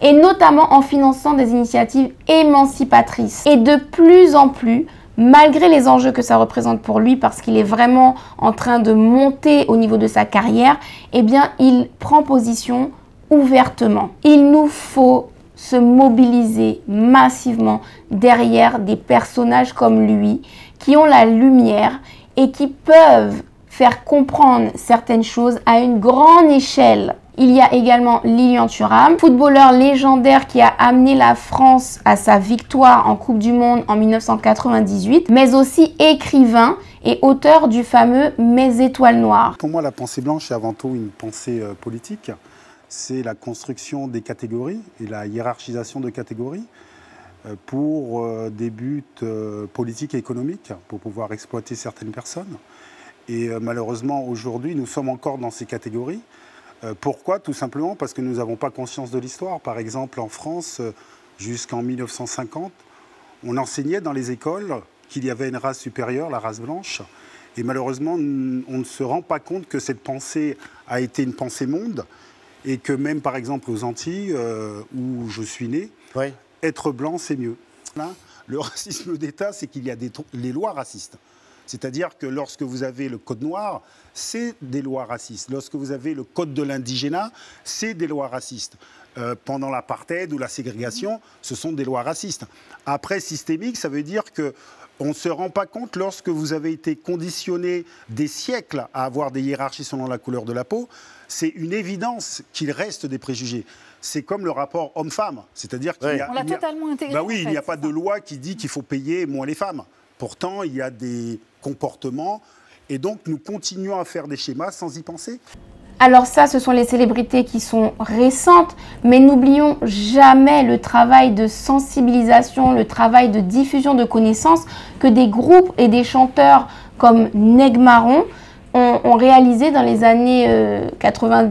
Et notamment en finançant des initiatives émancipatrices. Et de plus en plus, malgré les enjeux que ça représente pour lui, parce qu'il est vraiment en train de monter au niveau de sa carrière, eh bien, il prend position ouvertement. Il nous faut se mobiliser massivement derrière des personnages comme lui, qui ont la lumière et qui peuvent faire comprendre certaines choses à une grande échelle. Il y a également Lilian Thuram, footballeur légendaire qui a amené la France à sa victoire en Coupe du Monde en 1998, mais aussi écrivain et auteur du fameux Mes étoiles noires. Pour moi, la pensée blanche est avant tout une pensée politique. C'est la construction des catégories et la hiérarchisation de catégories pour des buts politiques et économiques, pour pouvoir exploiter certaines personnes. Et malheureusement, aujourd'hui, nous sommes encore dans ces catégories. Pourquoi? Tout simplement parce que nous n'avons pas conscience de l'histoire. Par exemple, en France, jusqu'en 1950, on enseignait dans les écoles qu'il y avait une race supérieure, la race blanche. Et malheureusement, on ne se rend pas compte que cette pensée a été une pensée monde et que même, par exemple, aux Antilles, où je suis né, oui, être blanc, c'est mieux. Là, le racisme d'État, c'est qu'il y a les lois racistes. C'est-à-dire que lorsque vous avez le code noir, c'est des lois racistes. Lorsque vous avez le code de l'indigénat, c'est des lois racistes. Pendant l'apartheid ou la ségrégation, ce sont des lois racistes. Après, systémique, ça veut dire qu'on ne se rend pas compte lorsque vous avez été conditionné des siècles à avoir des hiérarchies selon la couleur de la peau. C'est une évidence qu'il reste des préjugés. C'est comme le rapport homme-femme. C'est-à-dire qu'il y a... On l'a totalement intégré. Bah oui, il n'y a pas de loi qui dit qu'il faut payer moins les femmes. Pourtant, il y a des comportements et donc nous continuons à faire des schémas sans y penser. Alors ça, ce sont les célébrités qui sont récentes, mais n'oublions jamais le travail de sensibilisation, le travail de diffusion de connaissances que des groupes et des chanteurs comme Neg Marron ont réalisé dans les années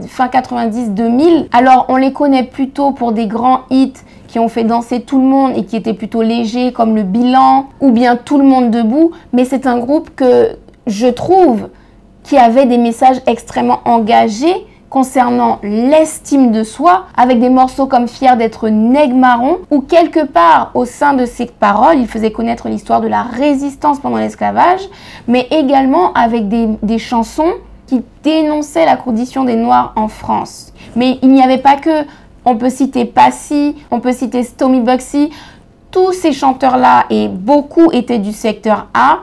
fin 90-2000. Alors on les connaît plutôt pour des grands hits qui ont fait danser tout le monde et qui étaient plutôt légers comme Le Bilan ou bien Tout le monde debout, mais c'est un groupe que je trouve qui avait des messages extrêmement engagés concernant l'estime de soi, avec des morceaux comme Fier d'être Neg Marron, où quelque part au sein de ces paroles, il faisait connaître l'histoire de la résistance pendant l'esclavage, mais également avec des chansons qui dénonçaient la condition des Noirs en France. Mais il n'y avait pas que... On peut citer Passy, on peut citer Stomy Bugsy. Tous ces chanteurs-là, et beaucoup étaient du secteur A,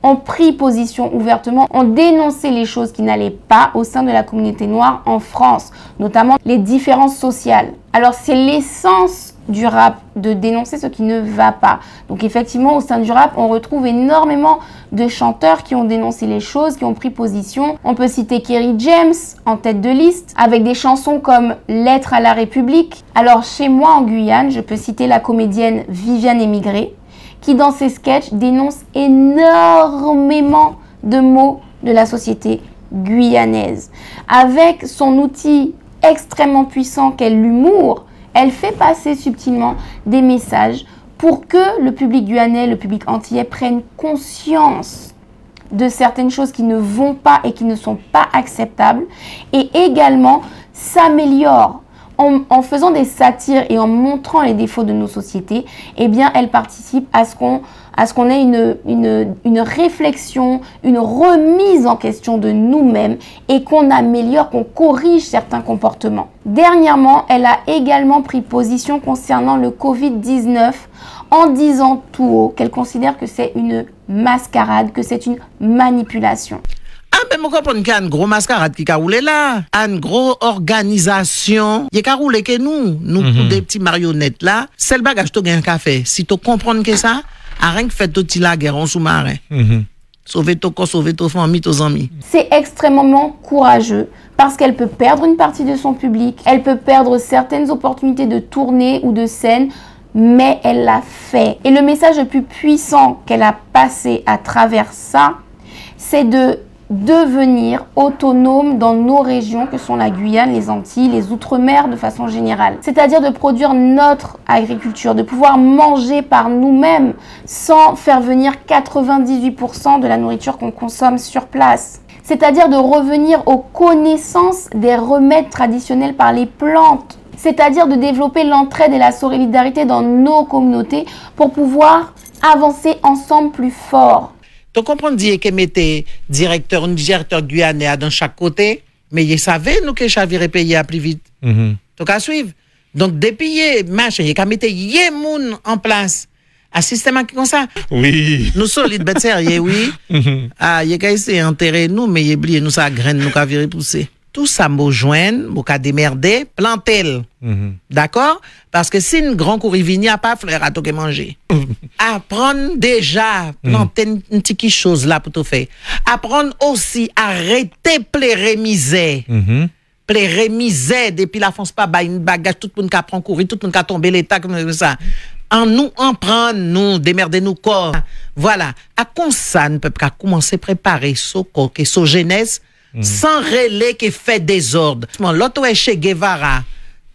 ont pris position ouvertement, ont dénoncé les choses qui n'allaient pas au sein de la communauté noire en France, notamment les différences sociales. Alors c'est l'essence du rap, de dénoncer ce qui ne va pas. Donc effectivement, au sein du rap, on retrouve énormément de chanteurs qui ont dénoncé les choses, qui ont pris position. On peut citer Kerry James en tête de liste, avec des chansons comme Lettre à la République. Alors chez moi en Guyane, je peux citer la comédienne Viviane Émigré, qui dans ses sketchs dénonce énormément de maux de la société guyanaise. Avec son outil extrêmement puissant qu'est l'humour, elle fait passer subtilement des messages pour que le public guyanais, le public antillais prenne conscience de certaines choses qui ne vont pas et qui ne sont pas acceptables, et également s'améliore. En faisant des satires et en montrant les défauts de nos sociétés, eh bien, elle participe à ce qu'on ait une réflexion, une remise en question de nous-mêmes et qu'on améliore, qu'on corrige certains comportements. Dernièrement, elle a également pris position concernant le Covid-19 en disant tout haut qu'elle considère que c'est une mascarade, que c'est une manipulation. Ah, mais je comprends qu'il y a une grosse mascarade qui a roulé là. Une grosse organisation. Il y a roulé que nous pour des petits marionnettes là. C'est le bagage que tu as fait. Si tu comprends que ça, rien que fait tout la guerre en sous-marin. Sauver ton corps, sauver ton famille, tes amis. C'est extrêmement courageux parce qu'elle peut perdre une partie de son public. Elle peut perdre certaines opportunités de tournée ou de scène, mais elle l'a fait. Et le message le plus puissant qu'elle a passé à travers ça, c'est de devenir autonome dans nos régions que sont la Guyane, les Antilles, les Outre-mer de façon générale. C'est-à-dire de produire notre agriculture, de pouvoir manger par nous-mêmes sans faire venir 98% de la nourriture qu'on consomme sur place. C'est-à-dire de revenir aux connaissances des remèdes traditionnels par les plantes. C'est-à-dire de développer l'entraide et la solidarité dans nos communautés pour pouvoir avancer ensemble plus fort. Tu comprends dire que mettez directeur guyanais dans chaque côté, mais il savait nous que chavirait payer à plus vite. Tu Tu as suivre. Donc, depuis, machin, il y a mis des moun en place. Un système comme ça. Oui. Nous solides, bête sérieux, oui. Ah, il y a essayé d'enterrer nous, mais il oublié nous ça graine, nous qu'a viré pousser. Tout ça m'a joindre, m'a démerder, planter. D'accord? Parce que si une grand courrivini a pas fleur à tout manger. Apprendre déjà, planter une petite chose là pour tout faire. Apprendre aussi, arrêter pleurer misère. Pleurer misère, depuis la France pas bah une bagage, tout le monde qui prend courir, tout le monde qui tombe l'état comme ça. En nous, en prendre, nous, démerder nous corps. Voilà. À quoi ça, ne peut pas commencer à préparer son corps, son jeunesse, sans relais qui fait désordre. L'autre est chez Guevara,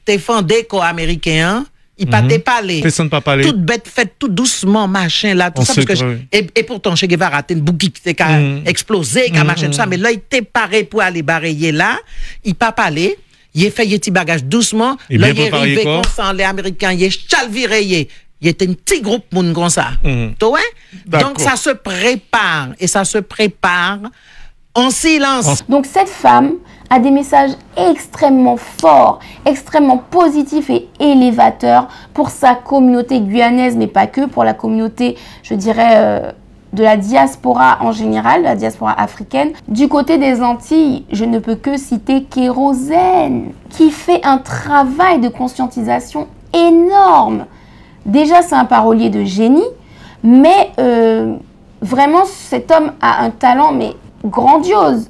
t'es fondé corps américain, il pas te parler. Personne pas parler. Toute bête fait tout doucement, machin, là, tout ça. Parce que et pourtant, chez Guevara, t'es une bougie qui t'est explosé, qui machin, tout ça. Mais là, il t'est paré pour aller barayer là, il pas parler. Il est fait, il petit bagage doucement. Là, il est arrivé comme ça, les Américains, il est chalviré. Il était un petit groupe moun comme ça. Donc ça se prépare et ça se prépare en silence. Donc cette femme a des messages extrêmement forts, extrêmement positifs et élévateurs pour sa communauté guyanaise, mais pas que, pour la communauté, je dirais, de la diaspora en général, la diaspora africaine. Du côté des Antilles, je ne peux que citer Kérosène, qui fait un travail de conscientisation énorme. Déjà, c'est un parolier de génie, mais vraiment, cet homme a un talent mais grandiose.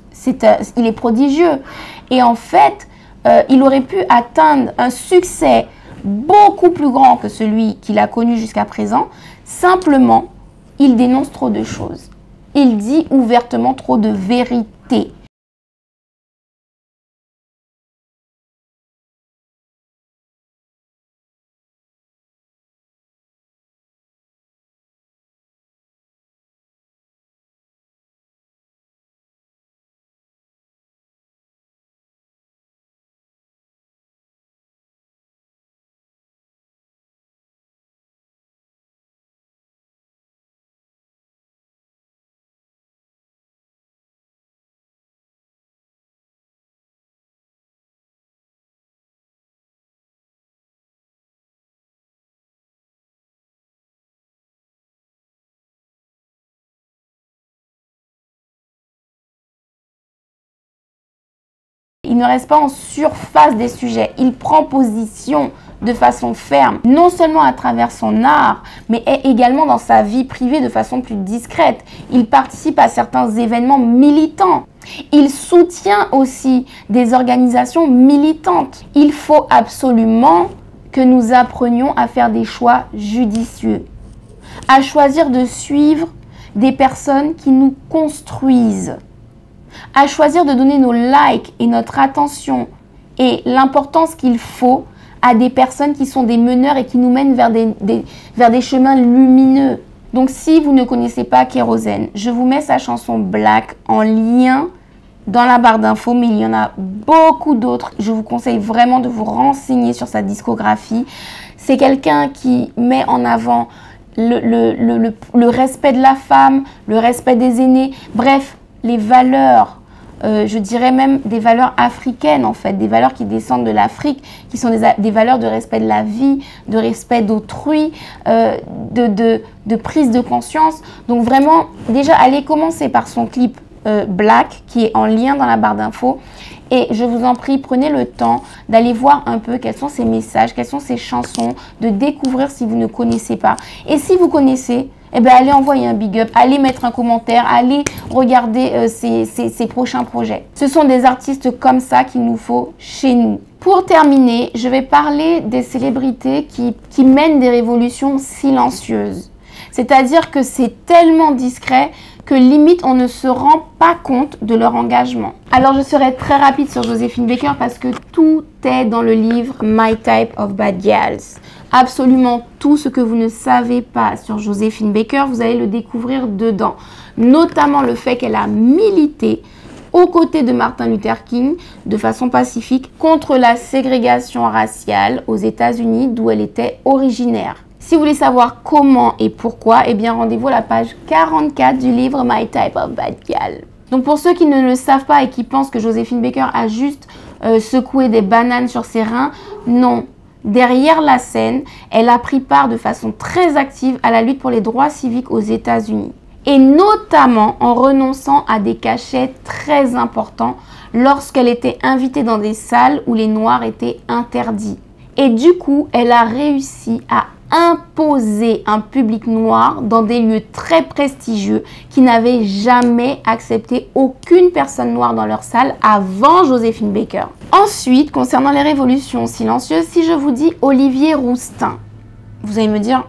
Il est prodigieux. Et en fait, il aurait pu atteindre un succès beaucoup plus grand que celui qu'il a connu jusqu'à présent. Simplement, il dénonce trop de choses. Il dit ouvertement trop de vérités. Il ne reste pas en surface des sujets, il prend position de façon ferme, non seulement à travers son art, mais également dans sa vie privée de façon plus discrète. Il participe à certains événements militants. Il soutient aussi des organisations militantes. Il faut absolument que nous apprenions à faire des choix judicieux, à choisir de suivre des personnes qui nous construisent, à choisir de donner nos likes et notre attention et l'importance qu'il faut à des personnes qui sont des meneurs et qui nous mènent vers des chemins lumineux. Donc si vous ne connaissez pas Kérosène, je vous mets sa chanson Black en lien dans la barre d'infos, mais il y en a beaucoup d'autres. Je vous conseille vraiment de vous renseigner sur sa discographie. C'est quelqu'un qui met en avant le respect de la femme, le respect des aînés, bref, les valeurs, je dirais même des valeurs africaines en fait, des valeurs qui descendent de l'Afrique, qui sont des valeurs de respect de la vie, de respect d'autrui, de prise de conscience. Donc vraiment, déjà, allez commencer par son clip Black, qui est en lien dans la barre d'infos. Et je vous en prie, prenez le temps d'aller voir un peu quels sont ces messages, quelles sont ces chansons, de découvrir si vous ne connaissez pas. Et si vous connaissez, eh bien, allez envoyer un big up, allez mettre un commentaire, allez regarder ses prochains projets. Ce sont des artistes comme ça qu'il nous faut chez nous. Pour terminer, je vais parler des célébrités qui mènent des révolutions silencieuses. C'est-à-dire que c'est tellement discret que limite on ne se rend pas compte de leur engagement. Alors je serai très rapide sur Joséphine Baker parce que tout est dans le livre My Type of Bad Gals. Absolument tout ce que vous ne savez pas sur Joséphine Baker, vous allez le découvrir dedans. Notamment le fait qu'elle a milité aux côtés de Martin Luther King de façon pacifique contre la ségrégation raciale aux États-Unis d'où elle était originaire. Si vous voulez savoir comment et pourquoi, eh bien rendez-vous à la page 44 du livre My Type of Bad Gal. Donc pour ceux qui ne le savent pas et qui pensent que Joséphine Baker a juste secouer des bananes sur ses reins. Non. Derrière la scène, elle a pris part de façon très active à la lutte pour les droits civiques aux États-Unis. Et notamment en renonçant à des cachets très importants lorsqu'elle était invitée dans des salles où les Noirs étaient interdits. Et du coup, elle a réussi à imposer un public noir dans des lieux très prestigieux qui n'avaient jamais accepté aucune personne noire dans leur salle avant Joséphine Baker. Ensuite, concernant les révolutions silencieuses, si je vous dis Olivier Rousteing, vous allez me dire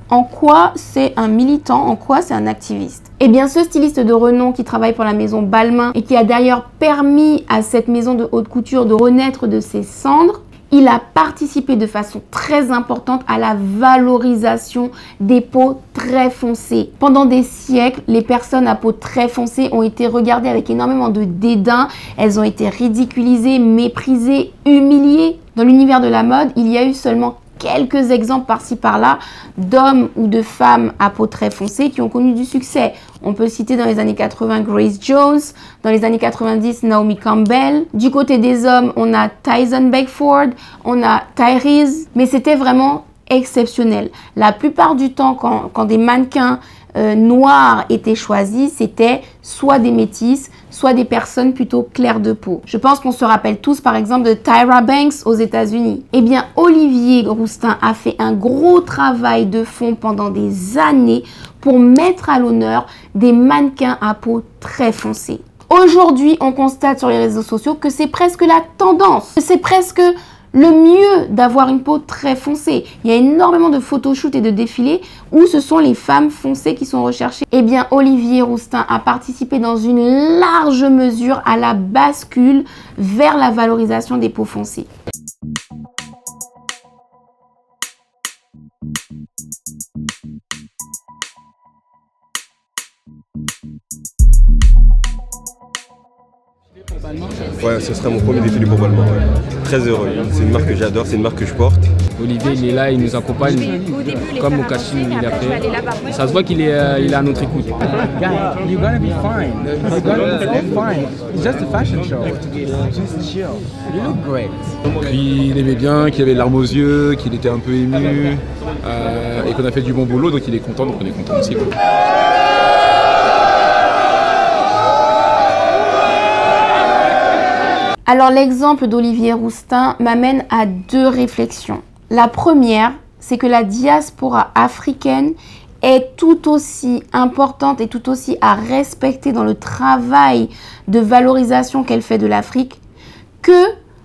en quoi c'est un militant, en quoi c'est un activiste. Eh bien, ce styliste de renom qui travaille pour la maison Balmain et qui a d'ailleurs permis à cette maison de haute couture de renaître de ses cendres, il a participé de façon très importante à la valorisation des peaux très foncées. Pendant des siècles, les personnes à peau très foncée ont été regardées avec énormément de dédain. Elles ont été ridiculisées, méprisées, humiliées. Dans l'univers de la mode, il y a eu seulement quelques exemples par-ci par-là d'hommes ou de femmes à peau très foncée qui ont connu du succès. On peut citer dans les années 80 Grace Jones, dans les années 90 Naomi Campbell. Du côté des hommes, on a Tyson Beckford, on a Tyrese, mais c'était vraiment exceptionnel. La plupart du temps, quand des mannequins noirs étaient choisis, c'était soit des métisses, soit des personnes plutôt claires de peau. Je pense qu'on se rappelle tous par exemple de Tyra Banks aux États-Unis. Eh bien, Olivier Rousteing a fait un gros travail de fond pendant des années pour mettre à l'honneur des mannequins à peau très foncée. Aujourd'hui, on constate sur les réseaux sociaux que c'est presque la tendance, c'est presque le mieux d'avoir une peau très foncée. Il y a énormément de photoshoots et de défilés où ce sont les femmes foncées qui sont recherchées. Eh bien, Olivier Rousteing a participé dans une large mesure à la bascule vers la valorisation des peaux foncées. Ouais, ce serait mon premier défilé pour Balmain. Ouais. Très heureux. C'est une marque que j'adore, c'est une marque que je porte. Olivier, il est là, il nous accompagne. Comme Mokashin il a fait. Ça se voit qu'il est à notre écoute. You're gonna be fine. You're gonna be fine. It's just a fashion show. Just chill. You look great. Il aimait bien, qu'il avait les larmes aux yeux, qu'il était un peu ému et qu'on a fait du bon boulot, donc il est content, donc on est content aussi. Alors l'exemple d'Olivier Rousteing m'amène à deux réflexions. La première, c'est que la diaspora africaine est tout aussi importante et tout aussi à respecter dans le travail de valorisation qu'elle fait de l'Afrique que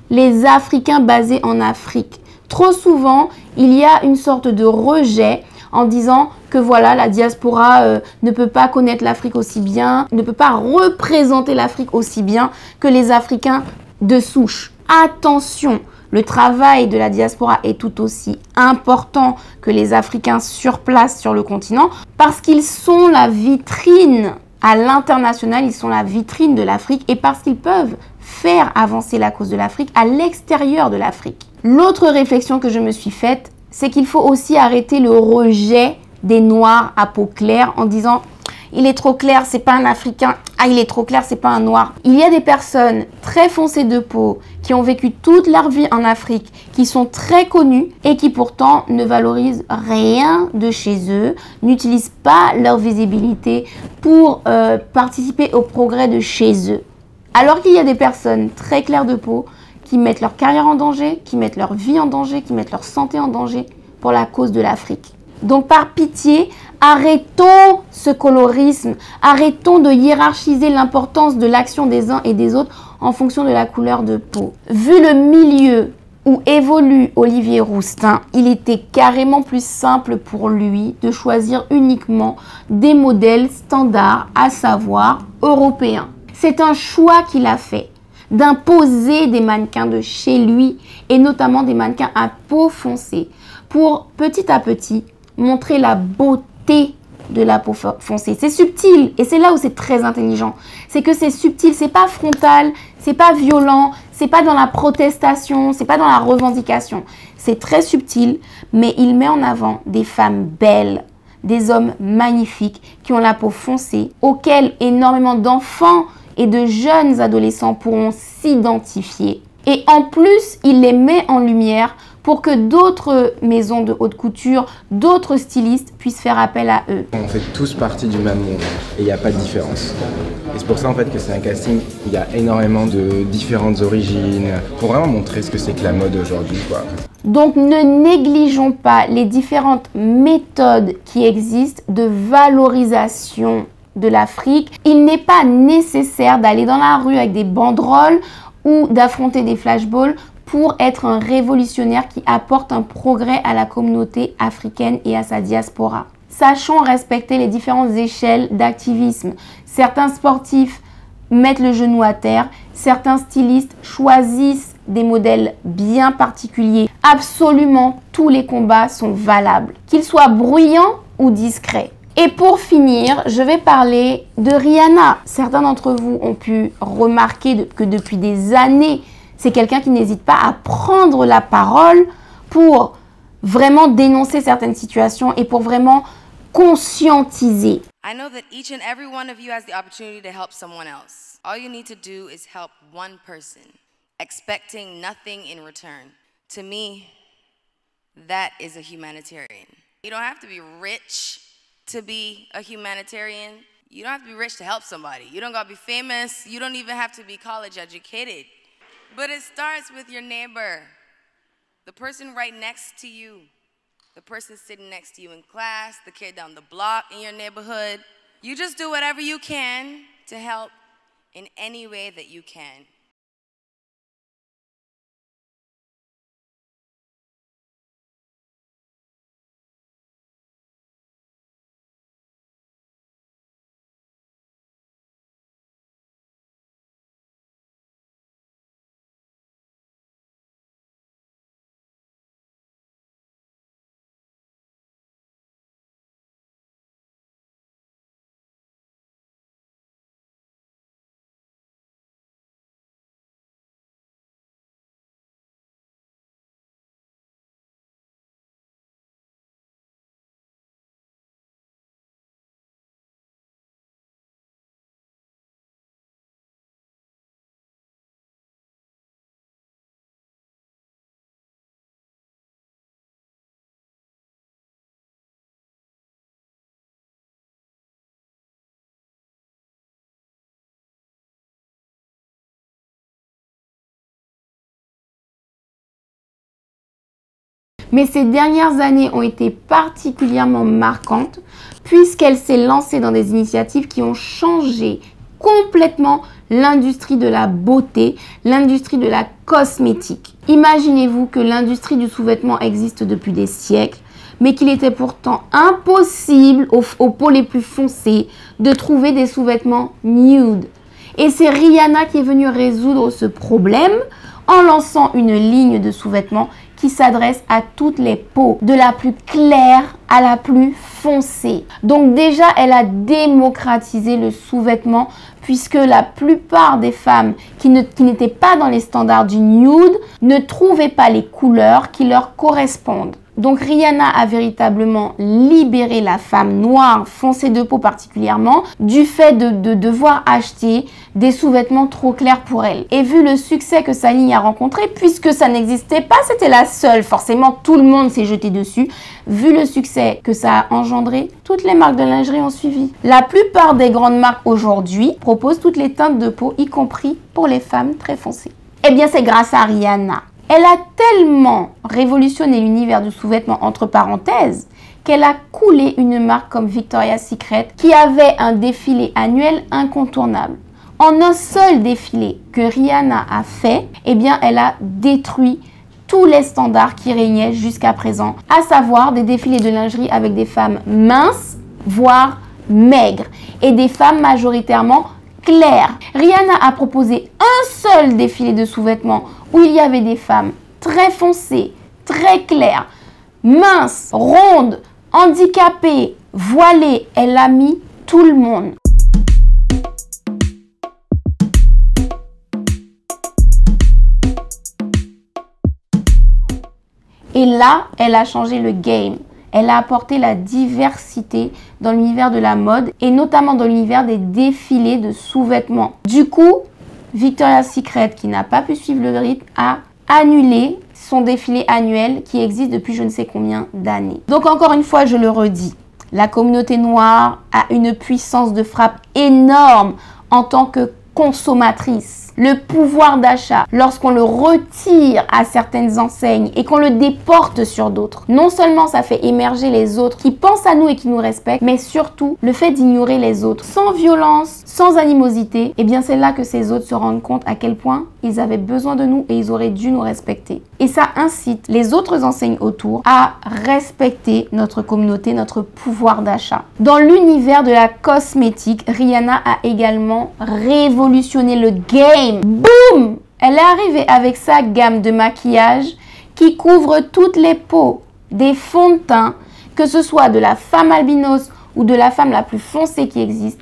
les Africains basés en Afrique. Trop souvent, il y a une sorte de rejet en disant que voilà, la diaspora ne peut pas connaître l'Afrique aussi bien, ne peut pas représenter l'Afrique aussi bien que les Africains de souche. Attention, le travail de la diaspora est tout aussi important que les Africains sur place sur le continent parce qu'ils sont la vitrine à l'international, ils sont la vitrine de l'Afrique et parce qu'ils peuvent faire avancer la cause de l'Afrique à l'extérieur de l'Afrique. L'autre réflexion que je me suis faite, c'est qu'il faut aussi arrêter le rejet des Noirs à peau claire en disant il est trop clair, c'est pas un Africain. Ah, il est trop clair, c'est pas un Noir. Il y a des personnes très foncées de peau qui ont vécu toute leur vie en Afrique, qui sont très connues et qui pourtant ne valorisent rien de chez eux, n'utilisent pas leur visibilité pour participer au progrès de chez eux. Alors qu'il y a des personnes très claires de peau qui mettent leur carrière en danger, qui mettent leur vie en danger, qui mettent leur santé en danger pour la cause de l'Afrique. Donc par pitié, arrêtons ce colorisme, arrêtons de hiérarchiser l'importance de l'action des uns et des autres en fonction de la couleur de peau. Vu le milieu où évolue Olivier Rousteing, il était carrément plus simple pour lui de choisir uniquement des modèles standards, à savoir européens. C'est un choix qu'il a fait d'imposer des mannequins de chez lui et notamment des mannequins à peau foncée pour petit à petit montrer la beauté de la peau foncée. C'est subtil et c'est là où c'est très intelligent. C'est que c'est subtil, c'est pas frontal, c'est pas violent, c'est pas dans la protestation, c'est pas dans la revendication. C'est très subtil, mais il met en avant des femmes belles, des hommes magnifiques qui ont la peau foncée, auxquels énormément d'enfants et de jeunes adolescents pourront s'identifier. Et en plus, il les met en lumière pour que d'autres maisons de haute couture, d'autres stylistes puissent faire appel à eux. On fait tous partie du même monde et il n'y a pas de différence. Et c'est pour ça en fait que c'est un casting, il y a énormément de différentes origines pour vraiment montrer ce que c'est que la mode aujourd'hui, quoi. Donc ne négligeons pas les différentes méthodes qui existent de valorisation de l'Afrique. Il n'est pas nécessaire d'aller dans la rue avec des banderoles ou d'affronter des flashballs pour être un révolutionnaire qui apporte un progrès à la communauté africaine et à sa diaspora. Sachons respecter les différentes échelles d'activisme. Certains sportifs mettent le genou à terre, certains stylistes choisissent des modèles bien particuliers. Absolument tous les combats sont valables, qu'ils soient bruyants ou discrets. Et pour finir, je vais parler de Rihanna. Certains d'entre vous ont pu remarquer que depuis des années, c'est quelqu'un qui n'hésite pas à prendre la parole pour vraiment dénoncer certaines situations et pour vraiment conscientiser. I know that each and every one of you has the opportunity to help someone else. All you need to do is help one person, expecting nothing in return. To me, that is a humanitarian. You don't have to be rich to be a humanitarian. You don't have to be rich to help somebody. You don't gotta be famous. You don't even have to be college educated. But it starts with your neighbor, the person right next to you, the person sitting next to you in class, the kid down the block in your neighborhood. You just do whatever you can to help in any way that you can. Mais ces dernières années ont été particulièrement marquantes puisqu'elle s'est lancée dans des initiatives qui ont changé complètement l'industrie de la beauté, l'industrie de la cosmétique. Imaginez-vous que l'industrie du sous-vêtement existe depuis des siècles, mais qu'il était pourtant impossible aux peaux les plus foncées de trouver des sous-vêtements nude. Et c'est Rihanna qui est venue résoudre ce problème en lançant une ligne de sous-vêtements qui s'adresse à toutes les peaux, de la plus claire à la plus foncée. Donc déjà, elle a démocratisé le sous-vêtement puisque la plupart des femmes qui n'étaient pas dans les standards du nude ne trouvaient pas les couleurs qui leur correspondent. Donc Rihanna a véritablement libéré la femme noire, foncée de peau particulièrement, du fait de devoir acheter des sous-vêtements trop clairs pour elle. Et vu le succès que sa ligne a rencontré, puisque ça n'existait pas, c'était la seule, forcément tout le monde s'est jeté dessus. Vu le succès que ça a engendré, toutes les marques de lingerie ont suivi. La plupart des grandes marques aujourd'hui proposent toutes les teintes de peau, y compris pour les femmes très foncées. Eh bien c'est grâce à Rihanna. Elle a tellement révolutionné l'univers du sous-vêtement entre parenthèses qu'elle a coulé une marque comme Victoria's Secret qui avait un défilé annuel incontournable. En un seul défilé que Rihanna a fait, eh bien elle a détruit tous les standards qui régnaient jusqu'à présent, à savoir des défilés de lingerie avec des femmes minces, voire maigres, et des femmes majoritairement claires. Rihanna a proposé un seul défilé de sous-vêtements où il y avait des femmes très foncées, très claires, minces, rondes, handicapées, voilées. Elle a mis tout le monde. Et là, elle a changé le game. Elle a apporté la diversité dans l'univers de la mode et notamment dans l'univers des défilés de sous-vêtements. Du coup, Victoria's Secret, qui n'a pas pu suivre le rythme, a annulé son défilé annuel qui existe depuis je ne sais combien d'années. Donc encore une fois, je le redis, la communauté noire a une puissance de frappe énorme en tant que consommatrice. Le pouvoir d'achat, lorsqu'on le retire à certaines enseignes et qu'on le déporte sur d'autres, non seulement ça fait émerger les autres qui pensent à nous et qui nous respectent, mais surtout le fait d'ignorer les autres sans violence, sans animosité, et bien c'est là que ces autres se rendent compte à quel point ils avaient besoin de nous et ils auraient dû nous respecter. Et ça incite les autres enseignes autour à respecter notre communauté, notre pouvoir d'achat. Dans l'univers de la cosmétique, Rihanna a également révolutionné le game. Boum! Elle est arrivée avec sa gamme de maquillage qui couvre toutes les peaux, des fonds de teint, que ce soit de la femme albinos ou de la femme la plus foncée qui existe.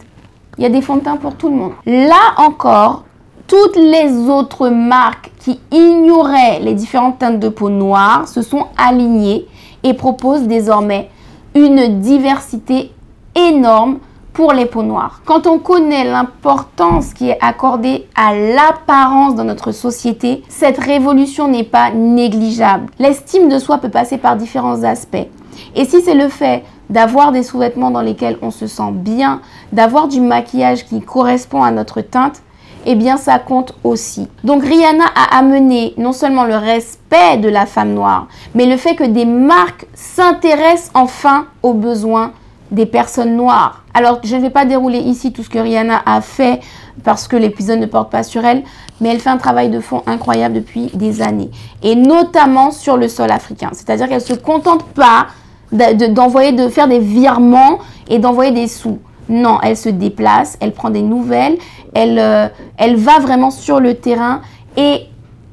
Il y a des fonds de teint pour tout le monde. Là encore, toutes les autres marques qui ignoraient les différentes teintes de peau noire se sont alignées et proposent désormais une diversité énorme pour les peaux noires. Quand on connaît l'importance qui est accordée à l'apparence dans notre société, cette révolution n'est pas négligeable. L'estime de soi peut passer par différents aspects. Et si c'est le fait d'avoir des sous-vêtements dans lesquels on se sent bien, d'avoir du maquillage qui correspond à notre teinte, eh bien ça compte aussi. Donc Rihanna a amené non seulement le respect de la femme noire, mais le fait que des marques s'intéressent enfin aux besoins des personnes noires. Alors, je ne vais pas dérouler ici tout ce que Rihanna a fait parce que l'épisode ne porte pas sur elle, mais elle fait un travail de fond incroyable depuis des années. Et notamment sur le sol africain. C'est-à-dire qu'elle ne se contente pas de faire des virements et d'envoyer des sous. Non, elle se déplace, elle prend des nouvelles, elle va vraiment sur le terrain et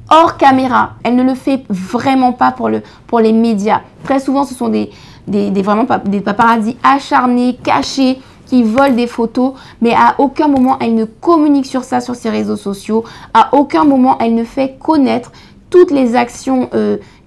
hors caméra. Elle ne le fait vraiment pas pour les médias. Très souvent, ce sont des paparazzis acharnés, cachés, qui volent des photos, mais à aucun moment elle ne communique sur ça sur ses réseaux sociaux. À aucun moment elle ne fait connaître toutes les actions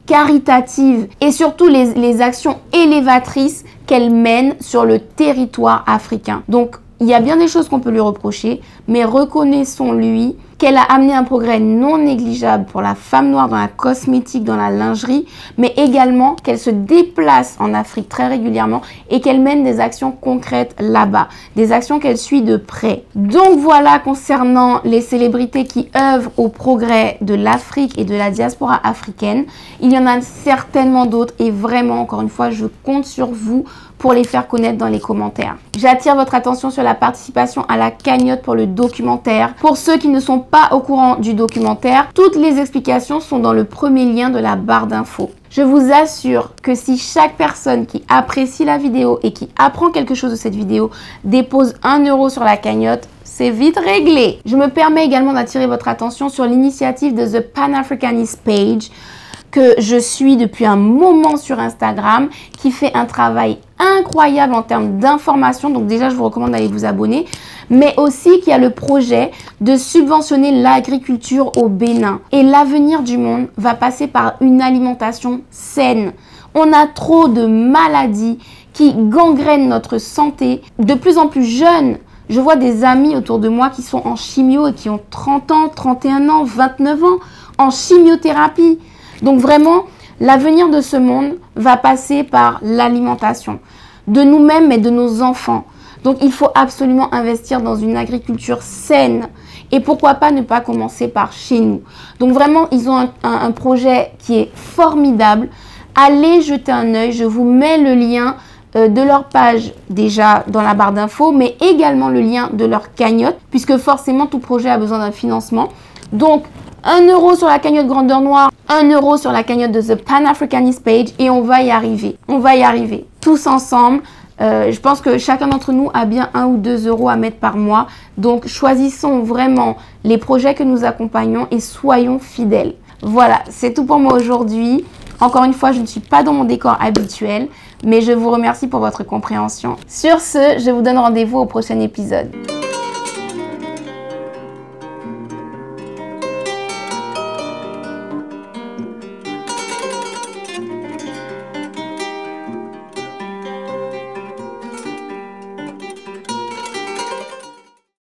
caritatives et surtout les actions élévatrices qu'elle mène sur le territoire africain. Donc, il y a bien des choses qu'on peut lui reprocher, mais reconnaissons-lui qu'elle a amené un progrès non négligeable pour la femme noire dans la cosmétique, dans la lingerie, mais également qu'elle se déplace en Afrique très régulièrement et qu'elle mène des actions concrètes là-bas, des actions qu'elle suit de près. Donc voilà concernant les célébrités qui œuvrent au progrès de l'Afrique et de la diaspora africaine. Il y en a certainement d'autres et vraiment, encore une fois, je compte sur vous pour les faire connaître dans les commentaires. J'attire votre attention sur la participation à la cagnotte pour le documentaire. Pour ceux qui ne sont pas au courant du documentaire, toutes les explications sont dans le premier lien de la barre d'infos. Je vous assure que si chaque personne qui apprécie la vidéo et qui apprend quelque chose de cette vidéo dépose 1 € sur la cagnotte, c'est vite réglé. Je me permets également d'attirer votre attention sur l'initiative de The Pan-Africanist Page que je suis depuis un moment sur Instagram, qui fait un travail incroyable en termes d'information. Donc déjà, je vous recommande d'aller vous abonner. Mais aussi qu'il y a le projet de subventionner l'agriculture au Bénin. Et l'avenir du monde va passer par une alimentation saine. On a trop de maladies qui gangrènent notre santé. De plus en plus jeunes, je vois des amis autour de moi qui sont en chimio et qui ont 30 ans, 31 ans, 29 ans en chimiothérapie. Donc vraiment, l'avenir de ce monde va passer par l'alimentation de nous-mêmes mais de nos enfants. Donc il faut absolument investir dans une agriculture saine. Et pourquoi pas ne pas commencer par chez nous. Donc vraiment, ils ont un projet qui est formidable. Allez jeter un œil, je vous mets le lien de leur page déjà dans la barre d'infos, mais également le lien de leur cagnotte, puisque forcément tout projet a besoin d'un financement. Donc 1 € sur la cagnotte Grandeur Noire, 1 € sur la cagnotte de The Pan-Africanist Page et on va y arriver. On va y arriver tous ensemble. Je pense que chacun d'entre nous a bien 1 ou 2 € à mettre par mois. Donc choisissons vraiment les projets que nous accompagnons et soyons fidèles. Voilà, c'est tout pour moi aujourd'hui. Encore une fois, je ne suis pas dans mon décor habituel, mais je vous remercie pour votre compréhension. Sur ce, je vous donne rendez-vous au prochain épisode.